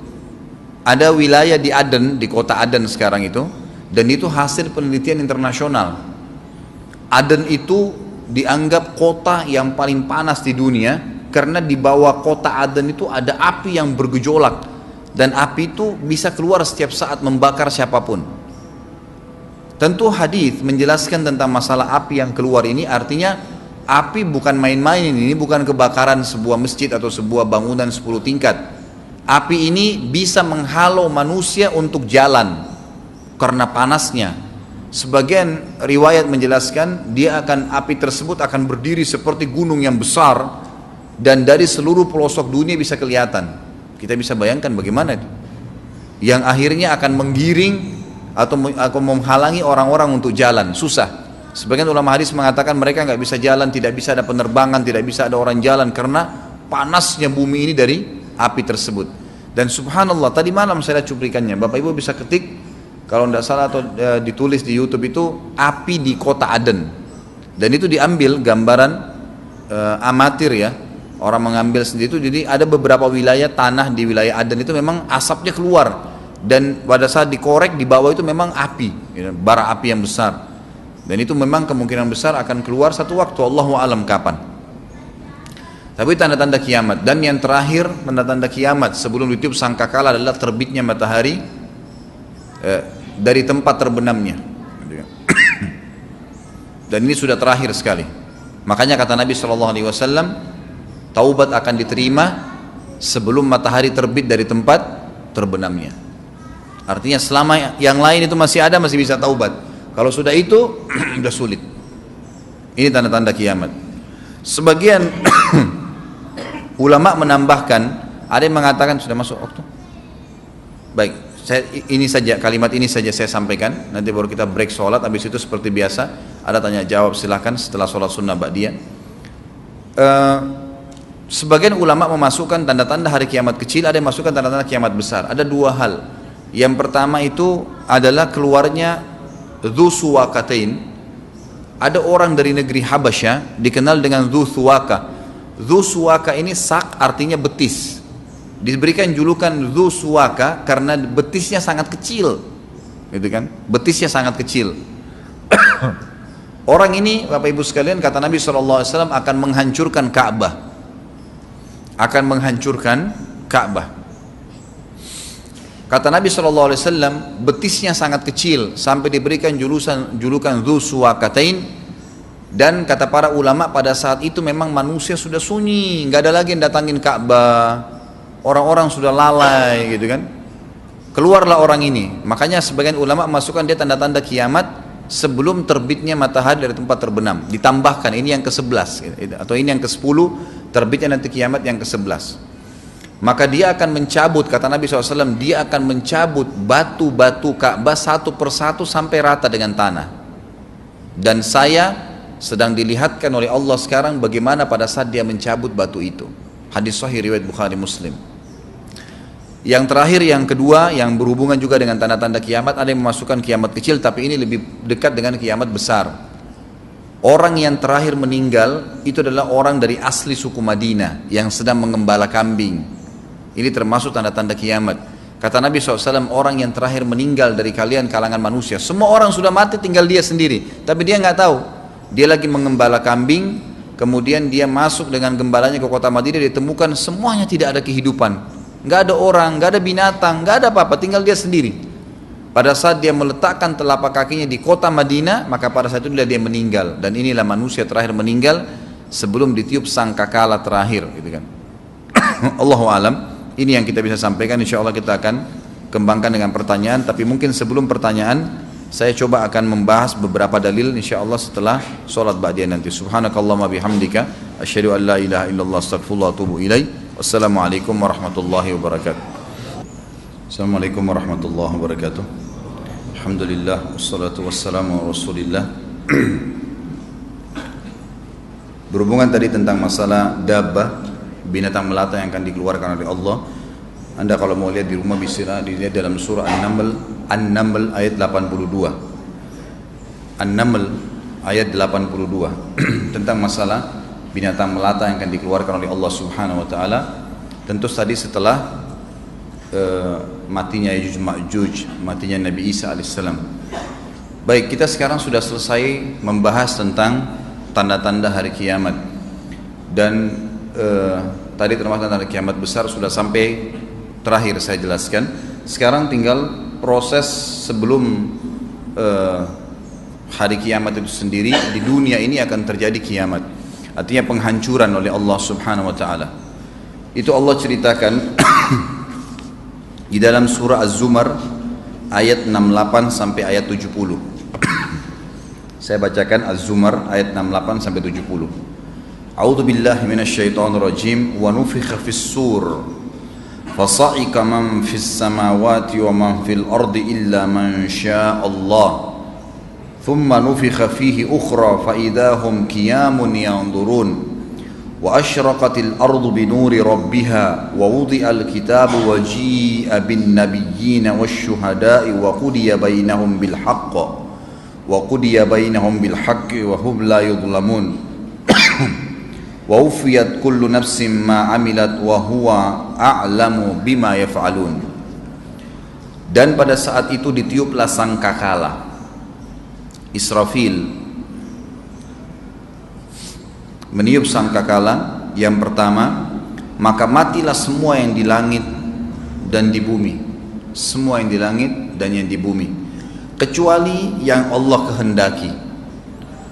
Ada wilayah di Aden, di kota Aden sekarang itu, dan itu hasil penelitian internasional. Aden itu dianggap kota yang paling panas di dunia karena di bawah kota Aden itu ada api yang bergejolak, dan api itu bisa keluar setiap saat membakar siapapun. Tentu hadis menjelaskan tentang masalah api yang keluar ini, artinya api bukan main-main, ini bukan kebakaran sebuah masjid atau sebuah bangunan 10 tingkat. Api ini bisa menghalau manusia untuk jalan karena panasnya. Sebagian riwayat menjelaskan api tersebut akan berdiri seperti gunung yang besar dan dari seluruh pelosok dunia bisa kelihatan. Kita bisa bayangkan bagaimana itu. Yang akhirnya akan menggiring atau menghalangi orang-orang untuk jalan, susah. Sebagian ulama hadis mengatakan mereka nggak bisa jalan, tidak bisa ada penerbangan, tidak bisa ada orang jalan karena panasnya bumi ini dari api tersebut. Dan subhanallah, tadi malam saya lihat cuplikannya, Bapak Ibu bisa ketik kalau tidak salah atau ditulis di YouTube itu api di kota Aden, dan itu diambil gambaran amatir ya, orang mengambil sendiri itu. Jadi ada beberapa wilayah tanah di wilayah Aden itu memang asapnya keluar, dan pada saat dikorek di bawah itu memang api, bara api yang besar, dan itu memang kemungkinan besar akan keluar satu waktu, Allahu alam kapan. Tapi tanda-tanda kiamat. Dan yang terakhir tanda-tanda kiamat sebelum ditiup sangkakala adalah terbitnya matahari dari tempat terbenamnya. Dan ini sudah terakhir sekali. Makanya kata Nabi SAW, taubat akan diterima sebelum matahari terbit dari tempat terbenamnya. Artinya selama yang lain itu masih ada, masih bisa taubat. Kalau sudah itu sudah sulit. Ini tanda-tanda kiamat. Sebagian ulama menambahkan, ada yang mengatakan sudah masuk waktu. Baik, ini saja, kalimat ini saja saya sampaikan. Nanti baru kita break sholat. Habis itu seperti biasa ada tanya jawab, silahkan setelah sholat sunnah ba'diyah. Sebagian ulama memasukkan tanda-tanda hari kiamat kecil, ada yang masukkan tanda-tanda kiamat besar. Ada dua hal. Yang pertama itu adalah keluarnya Dzu Suwakatain. Ada orang dari negeri Habasyah dikenal dengan Dzu Suwaka. Dzu Suwaka ini sak artinya betis. Diberikan julukan Dzu Suwaka karena betisnya sangat kecil, gitu kan? Betisnya sangat kecil. Orang ini, Bapak Ibu sekalian, kata Nabi SAW akan menghancurkan Ka'bah. Akan menghancurkan Ka'bah. Kata Nabi SAW, betisnya sangat kecil sampai diberikan julukan Dzu Suwakatain. Dan kata para ulama pada saat itu memang manusia sudah sunyi, nggak ada lagi yang datangin Ka'bah, orang-orang sudah lalai, gitu kan. Keluarlah orang ini. Makanya sebagian ulama masukkan dia tanda-tanda kiamat sebelum terbitnya matahari dari tempat terbenam. Ditambahkan ini yang ke-11 atau ini yang ke-10, terbitnya nanti kiamat yang ke-11. Maka dia akan mencabut, kata Nabi SAW, dia akan mencabut batu-batu Ka'bah satu persatu sampai rata dengan tanah. Dan saya sedang dilihatkan oleh Allah sekarang bagaimana pada saat dia mencabut batu itu. Hadis sahih riwayat Bukhari Muslim. Yang terakhir, yang kedua, yang berhubungan juga dengan tanda-tanda kiamat, ada yang memasukkan kiamat kecil, tapi ini lebih dekat dengan kiamat besar. Orang yang terakhir meninggal itu adalah orang dari asli suku Madinah yang sedang mengembala kambing. Ini termasuk tanda-tanda kiamat. Kata Nabi SAW, orang yang terakhir meninggal dari kalian kalangan manusia, semua orang sudah mati, tinggal dia sendiri, tapi dia nggak tahu. Dia lagi mengembala kambing, kemudian dia masuk dengan gembalanya ke kota Madinah, ditemukan semuanya tidak ada kehidupan, nggak ada orang, nggak ada binatang, nggak ada apa-apa, tinggal dia sendiri. Pada saat dia meletakkan telapak kakinya di kota Madinah, maka pada saat itu dia meninggal. Dan inilah manusia terakhir meninggal sebelum ditiup sangkakala terakhir, gitu kan. Allahu alam. Ini yang kita bisa sampaikan. Insya Allah kita akan kembangkan dengan pertanyaan. Tapi mungkin sebelum pertanyaan, saya coba akan membahas beberapa dalil insyaallah setelah sholat ba'diyah nanti. Subhanakallahumma bihamdika asyhadu an la ilaha illallah astaghfirullah wa atubu ilaih. Wassalamualaikum warahmatullahi wabarakatuh. Assalamualaikum warahmatullahi wabarakatuh. Alhamdulillah wassalatu wassalamu ala Rasulillah. Berhubungan tadi tentang masalah dabbah, binatang melata yang akan dikeluarkan oleh Allah. Anda kalau mau lihat di rumah bisa dilihat dalam surah An-Naml ayat 82. An-Naml ayat 82 tentang masalah binatang melata yang akan dikeluarkan oleh Allah Subhanahu wa taala. Tentu tadi setelah matinya Ya'juj Ma'juj, matinya Nabi Isa alaihissalam. Baik, kita sekarang sudah selesai membahas tentang tanda-tanda hari kiamat. Dan tadi termasuk tanda kiamat besar sudah sampai terakhir saya jelaskan. Sekarang tinggal proses sebelum hari kiamat itu sendiri. Di dunia ini akan terjadi kiamat, artinya penghancuran oleh Allah Subhanahu wa taala. Itu Allah ceritakan di dalam surah Az-Zumar ayat 68 sampai ayat 70. Saya bacakan Az-Zumar ayat 68 sampai 70. A'udzu billahi minasyaitonir rajim. Wa nufikha fis-sur فَصَعِقَ مَنْ فِي السَّمَاوَاتِ وَمَنْ فِي الْأَرْضِ إِلَّا مَنْ شَاءَ اللَّهُ ثُمَّ نُفِخَ فِيهِ أُخْرَى فَإِذَا هُمْ قِيَامٌ يَنْظُرُونَ wa asyraqatil ardu binuri rabbiha wa wudi'al kitabu wa ji'a bin nabiyyin wasyuhada'i wa qudiya bainahum bil haqq wa hum la yudhlamun wa ufiyat kullu nafsin ma amilat wa huwa a'lamu bima yaf'alun. Dan pada saat itu ditiuplah sangkakala. Israfil meniup sangkakala yang pertama, maka matilah semua yang di langit dan di bumi, semua yang di langit dan yang di bumi, kecuali yang Allah kehendaki.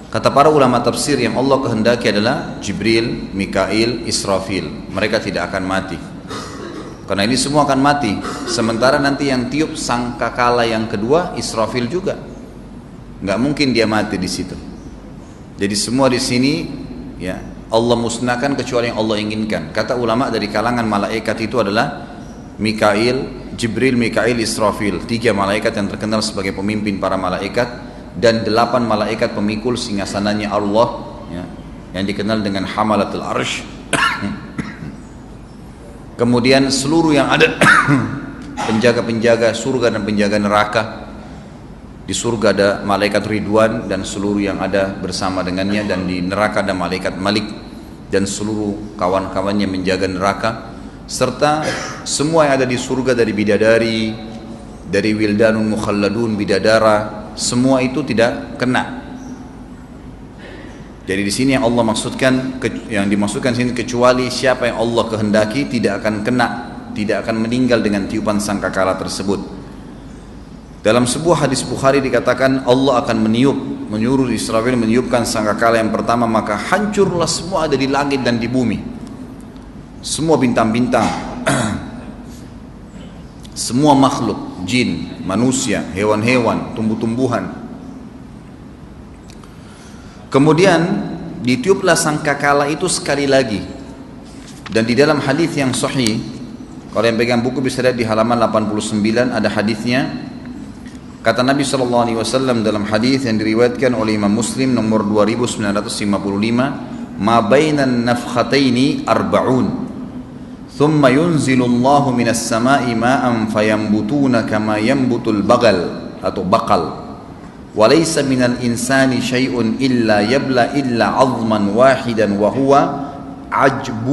Kata para ulama tafsir, yang Allah kehendaki adalah Jibril, Mikail, Israfil. Mereka tidak akan mati, karena ini semua akan mati. Sementara nanti yang tiup sangkakala yang kedua Israfil juga, nggak mungkin dia mati di situ. Jadi semua di sini ya Allah musnahkan kecuali yang Allah inginkan. Kata ulama dari kalangan malaikat itu adalah Mikail, Jibril, Mikail, Israfil, 3 malaikat yang terkenal sebagai pemimpin para malaikat, dan 8 malaikat pemikul singgasananya Allah ya, yang dikenal dengan Hamalatul Arsh. Kemudian seluruh yang ada penjaga-penjaga surga dan penjaga neraka. Di surga ada malaikat Ridwan dan seluruh yang ada bersama dengannya, dan di neraka ada malaikat Malik dan seluruh kawan-kawannya menjaga neraka, serta semua yang ada di surga dari bidadari, dari wildanun mukhalladun, bidadara, semua itu tidak kena. Jadi di sini yang Allah maksudkan, yang dimaksudkan sini kecuali siapa yang Allah kehendaki tidak akan kena, tidak akan meninggal dengan tiupan sangkakala tersebut. Dalam sebuah hadis Bukhari dikatakan Allah akan menyuruh Israfil meniupkan sangkakala yang pertama, maka hancurlah semua ada di langit dan di bumi, semua bintang-bintang, semua makhluk, jin, manusia, hewan-hewan, tumbuh-tumbuhan. Kemudian ditiuplah sangkakala itu sekali lagi. Dan di dalam hadis yang sahih, kalau yang pegang buku bisa lihat di halaman 89 ada hadisnya. Kata Nabi SAW dalam hadis yang diriwayatkan oleh Imam Muslim nomor 2955, "Ma bainan nafkhataini arba'un. ثم ينزل الله من السماء ماء فينبتون كما ينبت البقل atau bakal وليس من الإنسان شيء إلا يبلى إلا عظما واحدا وهو عجب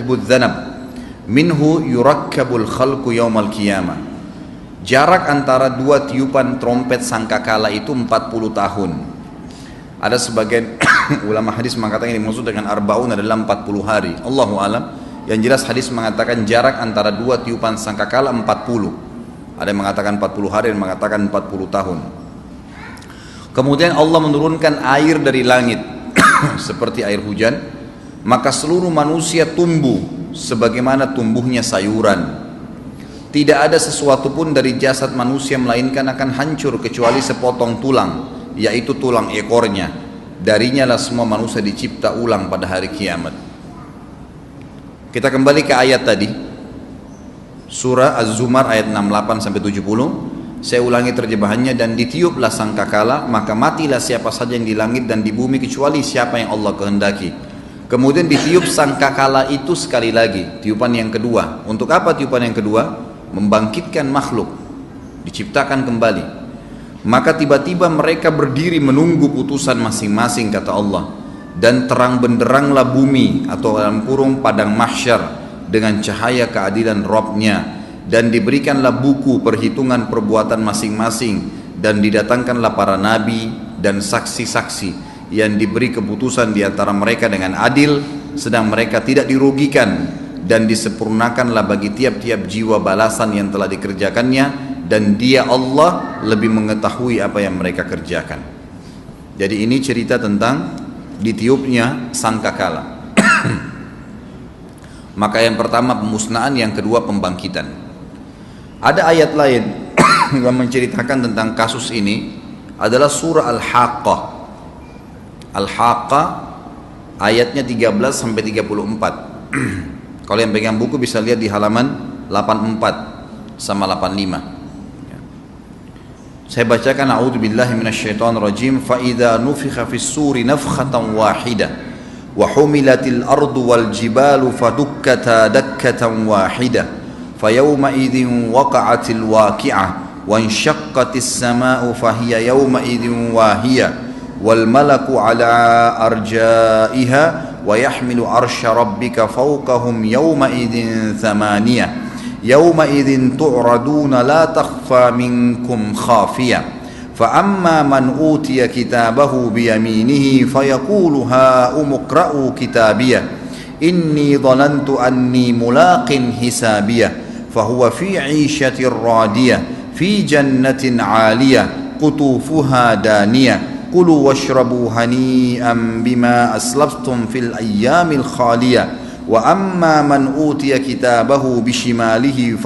الذنب منه يركب الخلق يوم القيامة." Jarak antara 2 tiupan trompet sangkakala itu 40 tahun. Ada sebagian ulama hadis mengatakan yang dimaksud dengan arba'un adalah 40 hari. Allahu alam. Yang jelas hadis mengatakan jarak antara 2 tiupan sangkakala 40. Ada yang mengatakan 40 hari, yang mengatakan 40 tahun. Kemudian Allah menurunkan air dari langit seperti air hujan, maka seluruh manusia tumbuh sebagaimana tumbuhnya sayuran. Tidak ada sesuatu pun dari jasad manusia melainkan akan hancur kecuali sepotong tulang, yaitu tulang ekornya. Darinya lah semua manusia dicipta ulang pada hari kiamat. Kita kembali ke ayat tadi, surah Az-Zumar ayat 68-70. Saya ulangi terjemahannya. Dan ditiuplah sangkakala, maka matilah siapa saja yang di langit dan di bumi kecuali siapa yang Allah kehendaki. Kemudian ditiup sangkakala itu sekali lagi, tiupan yang kedua. Untuk apa tiupan yang kedua? Membangkitkan makhluk, diciptakan kembali. Maka tiba-tiba mereka berdiri menunggu putusan masing-masing, kata Allah. Dan terang benderanglah bumi atau dalam kurung padang mahsyar dengan cahaya keadilan Rabb-Nya, dan diberikanlah buku perhitungan perbuatan masing-masing, dan didatangkanlah para nabi dan saksi-saksi yang diberi keputusan di antara mereka dengan adil, sedang mereka tidak dirugikan, dan disempurnakanlah bagi tiap-tiap jiwa balasan yang telah dikerjakannya, dan Dia Allah lebih mengetahui apa yang mereka kerjakan. Jadi ini cerita tentang ditiupnya sangkakala. Maka yang pertama pemusnahan, yang kedua pembangkitan. Ada ayat lain yang menceritakan tentang kasus ini, adalah surah Al-Haqqah. Al-Haqqah ayatnya 13-34. Kalau yang pegang buku bisa lihat di halaman 84 sama 85. Saya bacakan, a'udzubillahi minasyaitonirrajim. Fa idza nufikha fis suri nafkhatan wahidah وحملت الأرض والجبال فدكتا دكة واحدة فيومئذ وقعت الواقعة وانشقت السماء فهي يومئذ واهية والملك على أرجائها ويحمل عرش ربك فوقهم يومئذ ثمانية يومئذ تعرضون لا تخفى منكم خافية فأما من أوتي كتابه بيمينه فيقول هاؤم اقرءوا كتابيه إني ظننت أني ملاق حسابيه فهو في عيشة راضية في جنة عالية قطوفها دانية كلوا واشربوا هنيئا بما أسلفتم في الأيام الخالية وأما من أوتي كتابه بشماله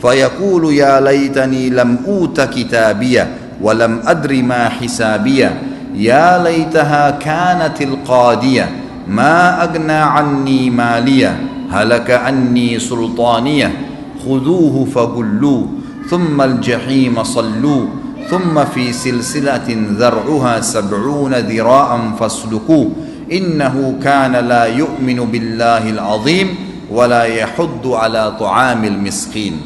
فيقول يا ليتني لم أوت كتابيه ولم أدر ما حسابيه يا ليتها كانت القاضية ما أغنى عني ماليه هلك عني سلطانيه خذوه فغلوه ثم الجحيم صلوه ثم في سلسلة ذرعها 70 ذراعا فاسلكوه إنه كان لا يؤمن بالله العظيم ولا يحض على طعام المسكين.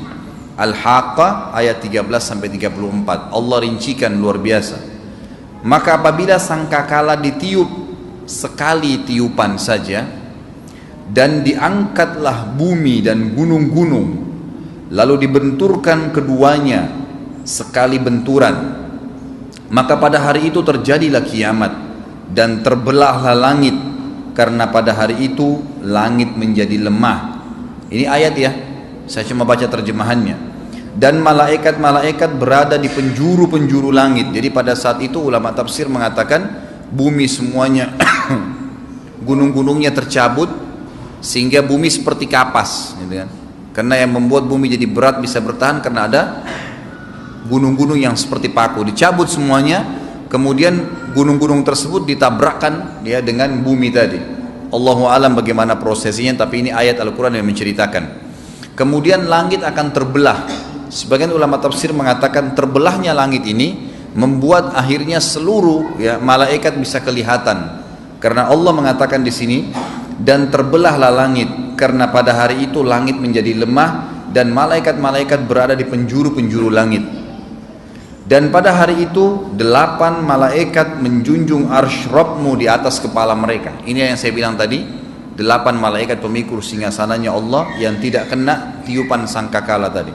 Al-Haqqah ayat 13-34. Allah rincikan luar biasa. Maka apabila sangkakala ditiup sekali tiupan saja dan diangkatlah bumi dan gunung-gunung lalu dibenturkan keduanya sekali benturan, maka pada hari itu terjadilah kiamat dan terbelahlah langit karena pada hari itu langit menjadi lemah. Ini ayat ya, saya cuma baca terjemahannya. Dan malaikat-malaikat berada di penjuru-penjuru langit. Jadi pada saat itu ulama tafsir mengatakan bumi semuanya gunung-gunungnya tercabut sehingga bumi seperti kapas, gitu kan? Karena yang membuat bumi jadi berat bisa bertahan karena ada gunung-gunung yang seperti paku dicabut semuanya, kemudian gunung-gunung tersebut ditabrakkan ya dengan bumi tadi. Allahu alam bagaimana prosesnya, tapi ini ayat Al-Quran yang menceritakan. Kemudian langit akan terbelah. Sebagian ulama tafsir mengatakan terbelahnya langit ini membuat akhirnya seluruh ya malaikat bisa kelihatan. Karena Allah mengatakan di sini, dan terbelahlah langit karena pada hari itu langit menjadi lemah dan malaikat-malaikat berada di penjuru-penjuru langit. Dan pada hari itu 8 malaikat menjunjung arsy Rabbmu di atas kepala mereka. Ini yang saya bilang tadi, 8 malaikat pemikul singgasananya Allah yang tidak kena tiupan sangkakala tadi.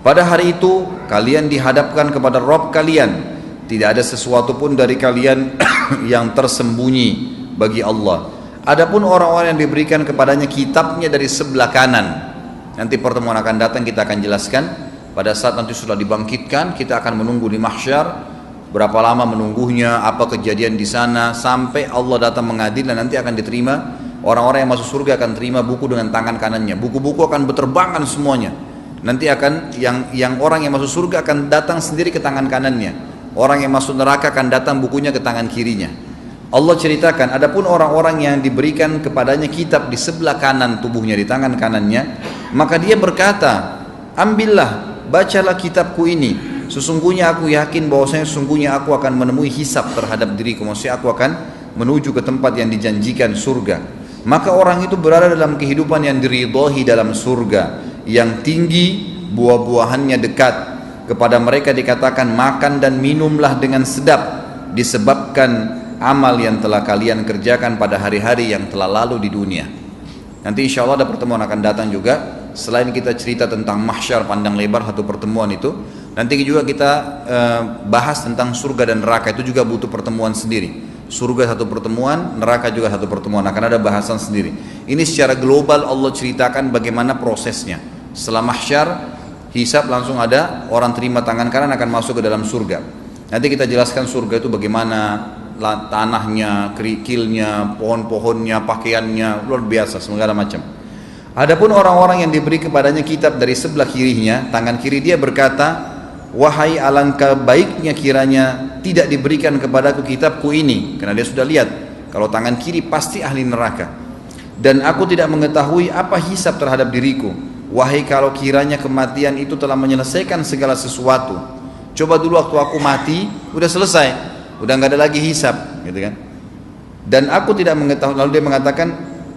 Pada hari itu kalian dihadapkan kepada Rabb kalian. Tidak ada sesuatu pun dari kalian yang tersembunyi bagi Allah. Adapun orang-orang yang diberikan kepadanya kitabnya dari sebelah kanan, nanti pertemuan akan datang kita akan jelaskan. Pada saat nanti sudah dibangkitkan, kita akan menunggu di mahsyar. Berapa lama menunggunya, apa kejadian di sana, sampai Allah datang mengadil dan nanti akan diterima. Orang-orang yang masuk surga akan terima buku dengan tangan kanannya. Buku-buku akan berterbangan semuanya. Nanti akan yang orang yang masuk surga akan datang sendiri ke tangan kanannya. Orang yang masuk neraka akan datang bukunya ke tangan kirinya. Allah ceritakan, adapun orang-orang yang diberikan kepadanya kitab di sebelah kanan tubuhnya, di tangan kanannya, maka dia berkata, ambillah, bacalah kitabku ini. Sesungguhnya aku yakin bahwasanya sesungguhnya aku akan menemui hisab terhadap diriku. Maksudnya aku akan menuju ke tempat yang dijanjikan surga. Maka orang itu berada dalam kehidupan yang diridhoi dalam surga, yang tinggi, buah-buahannya dekat. Kepada mereka dikatakan makan dan minumlah dengan sedap disebabkan amal yang telah kalian kerjakan pada hari-hari yang telah lalu di dunia. Nanti insya Allah ada pertemuan akan datang juga. Selain kita cerita tentang mahsyar panjang lebar satu pertemuan itu, nanti juga kita bahas tentang surga dan neraka. Itu juga butuh pertemuan sendiri. Surga satu pertemuan, neraka juga satu pertemuan, akan ada bahasan sendiri. Ini secara global Allah ceritakan bagaimana prosesnya. Setelah mahsyar, hisab langsung ada, orang terima tangan kanan akan masuk ke dalam surga. Nanti kita jelaskan surga itu bagaimana tanahnya, kerikilnya, pohon-pohonnya, pakaiannya, luar biasa, segala macam. Adapun orang-orang yang diberi kepadanya kitab dari sebelah kirinya, tangan kiri dia berkata, wahai alangkah baiknya kiranya tidak diberikan kepadaku kitabku ini, karena dia sudah lihat kalau tangan kiri pasti ahli neraka. Dan aku tidak mengetahui apa hisab terhadap diriku. Wahai kalau kiranya kematian itu telah menyelesaikan segala sesuatu. Coba dulu waktu aku mati, udah selesai, udah nggak ada lagi hisab, gitu kan? Dan aku tidak mengetahui. Lalu dia mengatakan,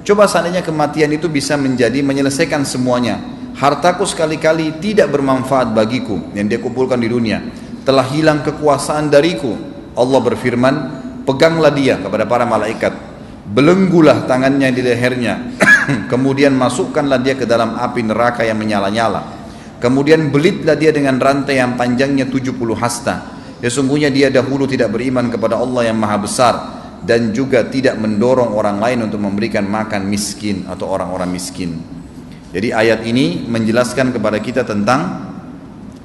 coba seandainya kematian itu bisa menyelesaikan semuanya, hartaku sekali-kali tidak bermanfaat bagiku yang dia kumpulkan di dunia, telah hilang kekuasaan dariku. Allah berfirman, peganglah dia kepada para malaikat, belenggulah tangannya di lehernya, kemudian masukkanlah dia ke dalam api neraka yang menyala-nyala, kemudian belitlah dia dengan rantai yang panjangnya 70 hasta. Sesungguhnya dia dahulu tidak beriman kepada Allah yang maha besar, dan juga tidak mendorong orang lain untuk memberikan makan miskin atau orang-orang miskin. Jadi ayat ini menjelaskan kepada kita tentang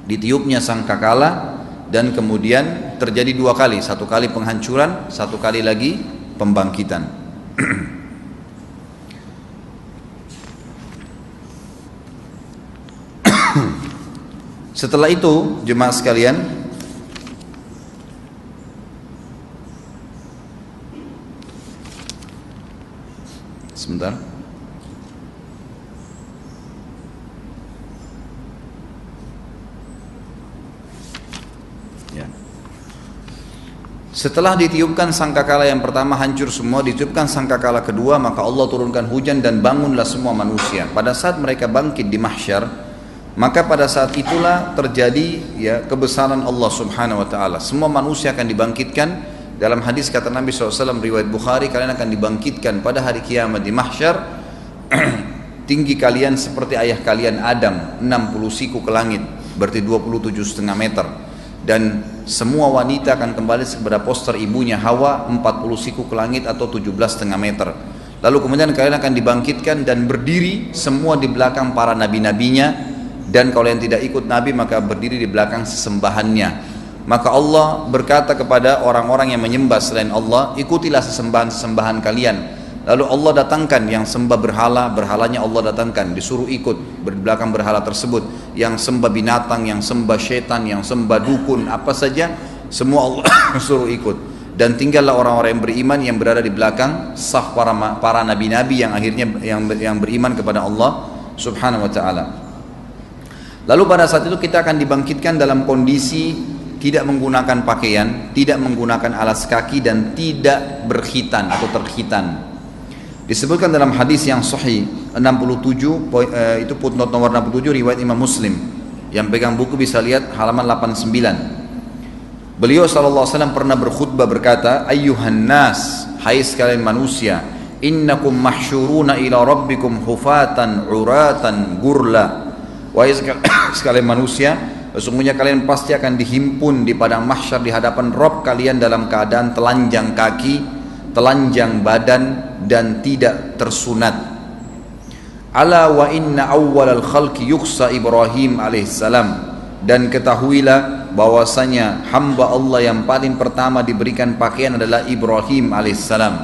ditiupnya sangkakala, dan kemudian terjadi dua kali, satu kali penghancuran, satu kali lagi pembangkitan. Setelah itu jemaah sekalian, sebentar. Ya. Setelah ditiupkan sangkakala yang pertama hancur semua, ditiupkan sangkakala kedua, maka Allah turunkan hujan dan bangunlah semua manusia. Pada saat mereka bangkit di mahsyar, maka pada saat itulah terjadi ya kebesaran Allah Subhanahu wa taala. Semua manusia akan dibangkitkan. Dalam hadis kata Nabi SAW riwayat Bukhari, kalian akan dibangkitkan pada hari kiamat di mahsyar, tinggi kalian seperti ayah kalian Adam, 60 siku ke langit, berarti 27,5 meter. Dan semua wanita akan kembali kepada poster ibunya Hawa, 40 siku ke langit atau 17,5 meter. Lalu kemudian kalian akan dibangkitkan dan berdiri semua di belakang para nabi-nabinya, dan kalau yang tidak ikut nabi maka berdiri di belakang sesembahannya. Maka Allah berkata kepada orang-orang yang menyembah selain Allah, ikutilah sesembahan-sesembahan kalian. Lalu Allah datangkan yang sembah berhala, berhalanya Allah datangkan, disuruh ikut di belakang berhala tersebut. Yang sembah binatang, yang sembah syaitan, yang sembah dukun, apa saja, semua Allah suruh ikut. Dan tinggallah orang-orang yang beriman yang berada di belakang saf para nabi-nabi yang akhirnya yang beriman kepada Allah Subhanahu wa taala. Lalu pada saat itu kita akan dibangkitkan dalam kondisi tidak menggunakan pakaian, tidak menggunakan alas kaki, dan tidak berkhitan atau terkhitan. Disebutkan dalam hadis yang sahih 67, itu footnote nomor 67 riwayat Imam Muslim. Yang pegang buku bisa lihat halaman 89. Beliau SAW pernah berkhutbah berkata, ayyuhan nas, hai sekalian manusia, innakum mahsyuruna ila rabbikum hufatan uratan gurla. Wahai sekalian manusia, sesungguhnya kalian pasti akan dihimpun di padang mahsyar di hadapan Rabb kalian dalam keadaan telanjang kaki, telanjang badan, dan tidak tersunat. Ala wa inna awwalal khalqi yuqsa Ibrahim alaihissalam, dan ketahuilah bahwasanya hamba Allah yang paling pertama diberikan pakaian adalah Ibrahim alaihissalam.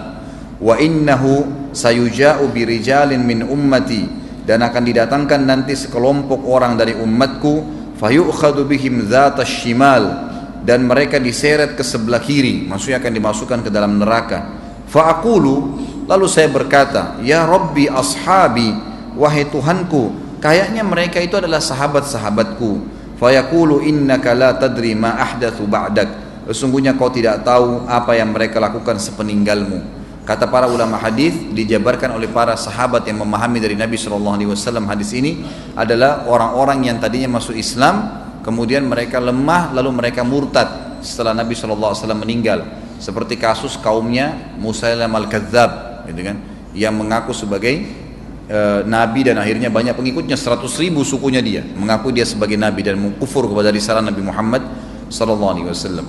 Wa innahu sayuja'u birijalin min ummati, dan akan didatangkan nanti sekelompok orang dari umatku, fayu'khadu bihim dzata shimal, dan mereka diseret ke sebelah kiri, maksudnya akan dimasukkan ke dalam neraka. Fa'aqulu, lalu saya berkata, ya Rabbi ashabi, wahai Tuhanku, kayaknya mereka itu adalah sahabat-sahabatku. Fayaqulu innaka la tadri ma ahdatsu ba'dak, sesungguhnya kau tidak tahu apa yang mereka lakukan sepeninggalmu. Kata para ulama hadis, dijabarkan oleh para sahabat yang memahami dari Nabi SAW hadis ini adalah orang-orang yang tadinya masuk Islam, kemudian mereka lemah, lalu mereka murtad setelah Nabi SAW meninggal. Seperti kasus kaumnya Musailam al-Kadzab, gitu kan, yang mengaku sebagai nabi dan akhirnya banyak pengikutnya, 100.000 sukunya dia mengaku dia sebagai nabi dan mengkufur kepada risalah Nabi Muhammad SAW.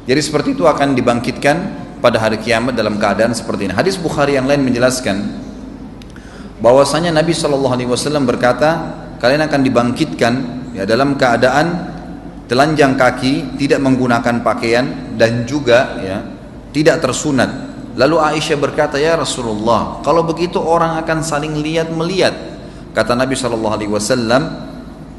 Jadi seperti itu akan dibangkitkan pada hari kiamat dalam keadaan seperti ini. Hadis Bukhari yang lain menjelaskan bahwasanya Nabi SAW berkata, kalian akan dibangkitkan ya dalam keadaan telanjang kaki, tidak menggunakan pakaian, dan juga ya tidak tersunat. Lalu Aisyah berkata, ya Rasulullah, kalau begitu orang akan saling lihat melihat. Kata Nabi SAW,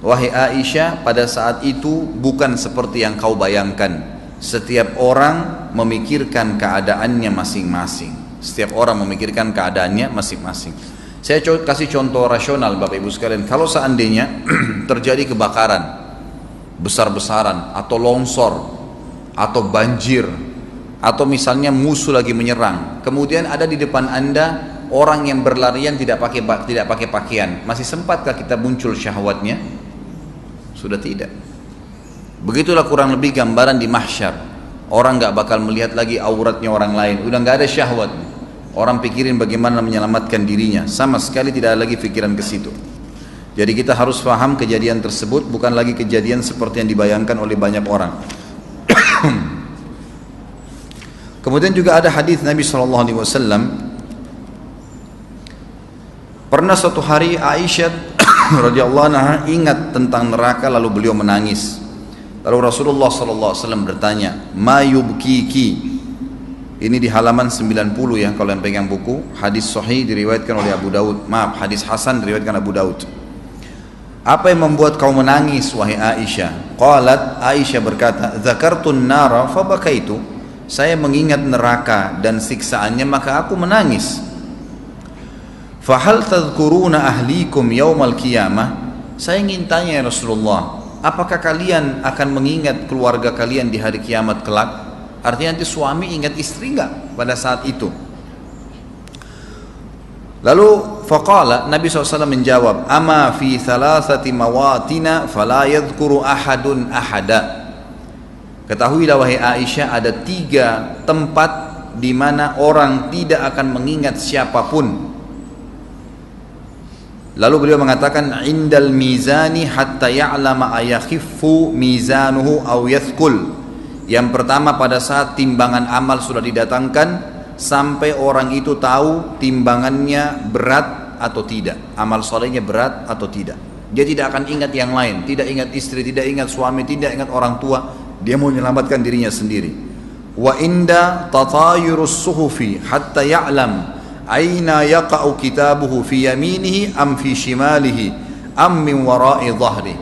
wahai Aisyah, pada saat itu bukan seperti yang kau bayangkan. Setiap orang memikirkan keadaannya masing-masing. Setiap orang memikirkan keadaannya masing-masing. Saya kasih contoh rasional Bapak Ibu sekalian. Kalau seandainya terjadi kebakaran besar-besaran atau longsor atau banjir, atau misalnya musuh lagi menyerang, kemudian ada di depan Anda orang yang berlarian tidak pakai pakaian, masih sempatkah kita muncul syahwatnya? Sudah tidak. Begitulah kurang lebih gambaran di mahsyar. Orang nggak bakal melihat lagi auratnya orang lain, udah nggak ada syahwat. Orang pikirin bagaimana menyelamatkan dirinya, sama sekali tidak ada lagi pikiran ke situ. Jadi kita harus paham kejadian tersebut bukan lagi kejadian seperti yang dibayangkan oleh banyak orang. Kemudian juga ada hadis Nabi SAW. Pernah suatu hari Aisyah radhiyallahu anha ingat tentang neraka lalu beliau menangis. Lalu Rasulullah SAW bertanya, "Ma yubkiki?" Ini di halaman 90 ya, kalau yang pegang buku. Hadis sahih diriwayatkan oleh Abu Daud. Maaf, hadis hasan diriwayatkan Abu Daud. Apa yang membuat kau menangis wahai Aisyah? Qalat, Aisyah berkata, "Dzakartun nara fabakaitu." Saya mengingat neraka dan siksaannya maka aku menangis. "Fahal tadhkuruna ahlikum yaumal qiyamah?" Saya ingin tanya ya Rasulullah, apakah kalian akan mengingat keluarga kalian di hari kiamat kelak? Artinya nanti suami ingat istri enggak pada saat itu? Lalu faqala, Nabi SAW menjawab, "Ama fi thalathati mawatina fala yadhkuru ahadun ahada." Ketahuilah wahai Aisyah, ada 3 tempat di mana orang tidak akan mengingat siapapun. Lalu beliau mengatakan, "Indal mizani hatta ya'lama ayakhiffu mizanuhu aw yathqul." Yang pertama, pada saat timbangan amal sudah didatangkan sampai orang itu tahu timbangannya berat atau tidak, amal solehnya berat atau tidak. Dia tidak akan ingat yang lain, tidak ingat istri, tidak ingat suami, tidak ingat orang tua. Dia mau menyelamatkan dirinya sendiri. Wa inda tatayurus suhufi hatta ya'lam aina yaqa'u kitabuhu fi yaminihi am fi shimalihi am min wara'i dhahri.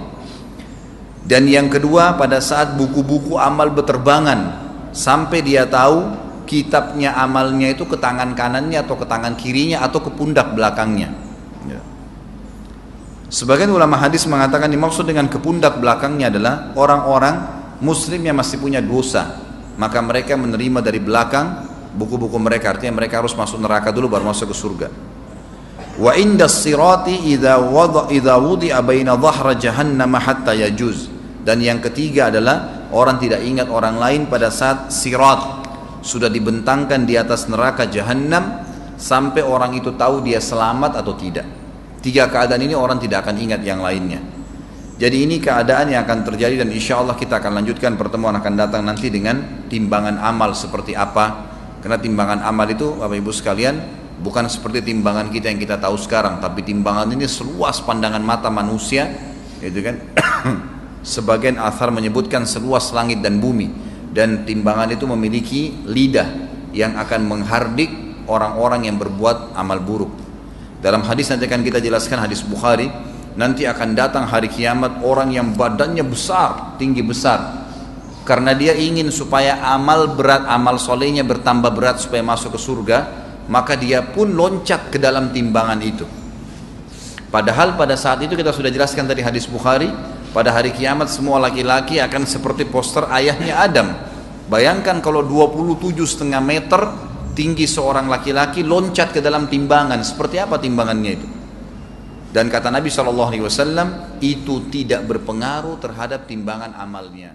Dan yang kedua, pada saat buku-buku amal berterbangan sampai dia tahu kitabnya amalnya itu ke tangan kanannya atau ke tangan kirinya atau ke pundak belakangnya. Ya. Sebagian ulama hadis mengatakan dimaksud dengan ke pundak belakangnya adalah orang-orang muslim yang masih punya dosa, maka mereka menerima dari belakang buku-buku mereka, artinya mereka harus masuk neraka dulu baru masuk ke surga. Wa inda sirati idza wudi'a baina dhahra jahannam hatta yajuz. Dan yang ketiga adalah orang tidak ingat orang lain pada saat sirat sudah dibentangkan di atas neraka jahannam sampai orang itu tahu dia selamat atau tidak. 3 keadaan ini orang tidak akan ingat yang lainnya. Jadi ini keadaan yang akan terjadi, dan insya Allah kita akan lanjutkan pertemuan akan datang nanti dengan timbangan amal seperti apa. Karena timbangan amal itu Bapak Ibu sekalian bukan seperti timbangan kita yang kita tahu sekarang, tapi timbangan ini seluas pandangan mata manusia, gitu kan. Sebagian athar menyebutkan seluas langit dan bumi, dan timbangan itu memiliki lidah yang akan menghardik orang-orang yang berbuat amal buruk. Dalam hadis nanti akan kita jelaskan, hadis Bukhari, nanti akan datang hari kiamat orang yang badannya besar, tinggi besar, karena dia ingin supaya amal berat, amal solehnya bertambah berat supaya masuk ke surga, maka dia pun loncat ke dalam timbangan itu. Padahal pada saat itu kita sudah jelaskan tadi hadis Bukhari, pada hari kiamat semua laki-laki akan seperti poster ayahnya Adam. Bayangkan kalau 27,5 meter tinggi seorang laki-laki loncat ke dalam timbangan, seperti apa timbangannya itu? Dan kata Nabi SAW, itu tidak berpengaruh terhadap timbangan amalnya.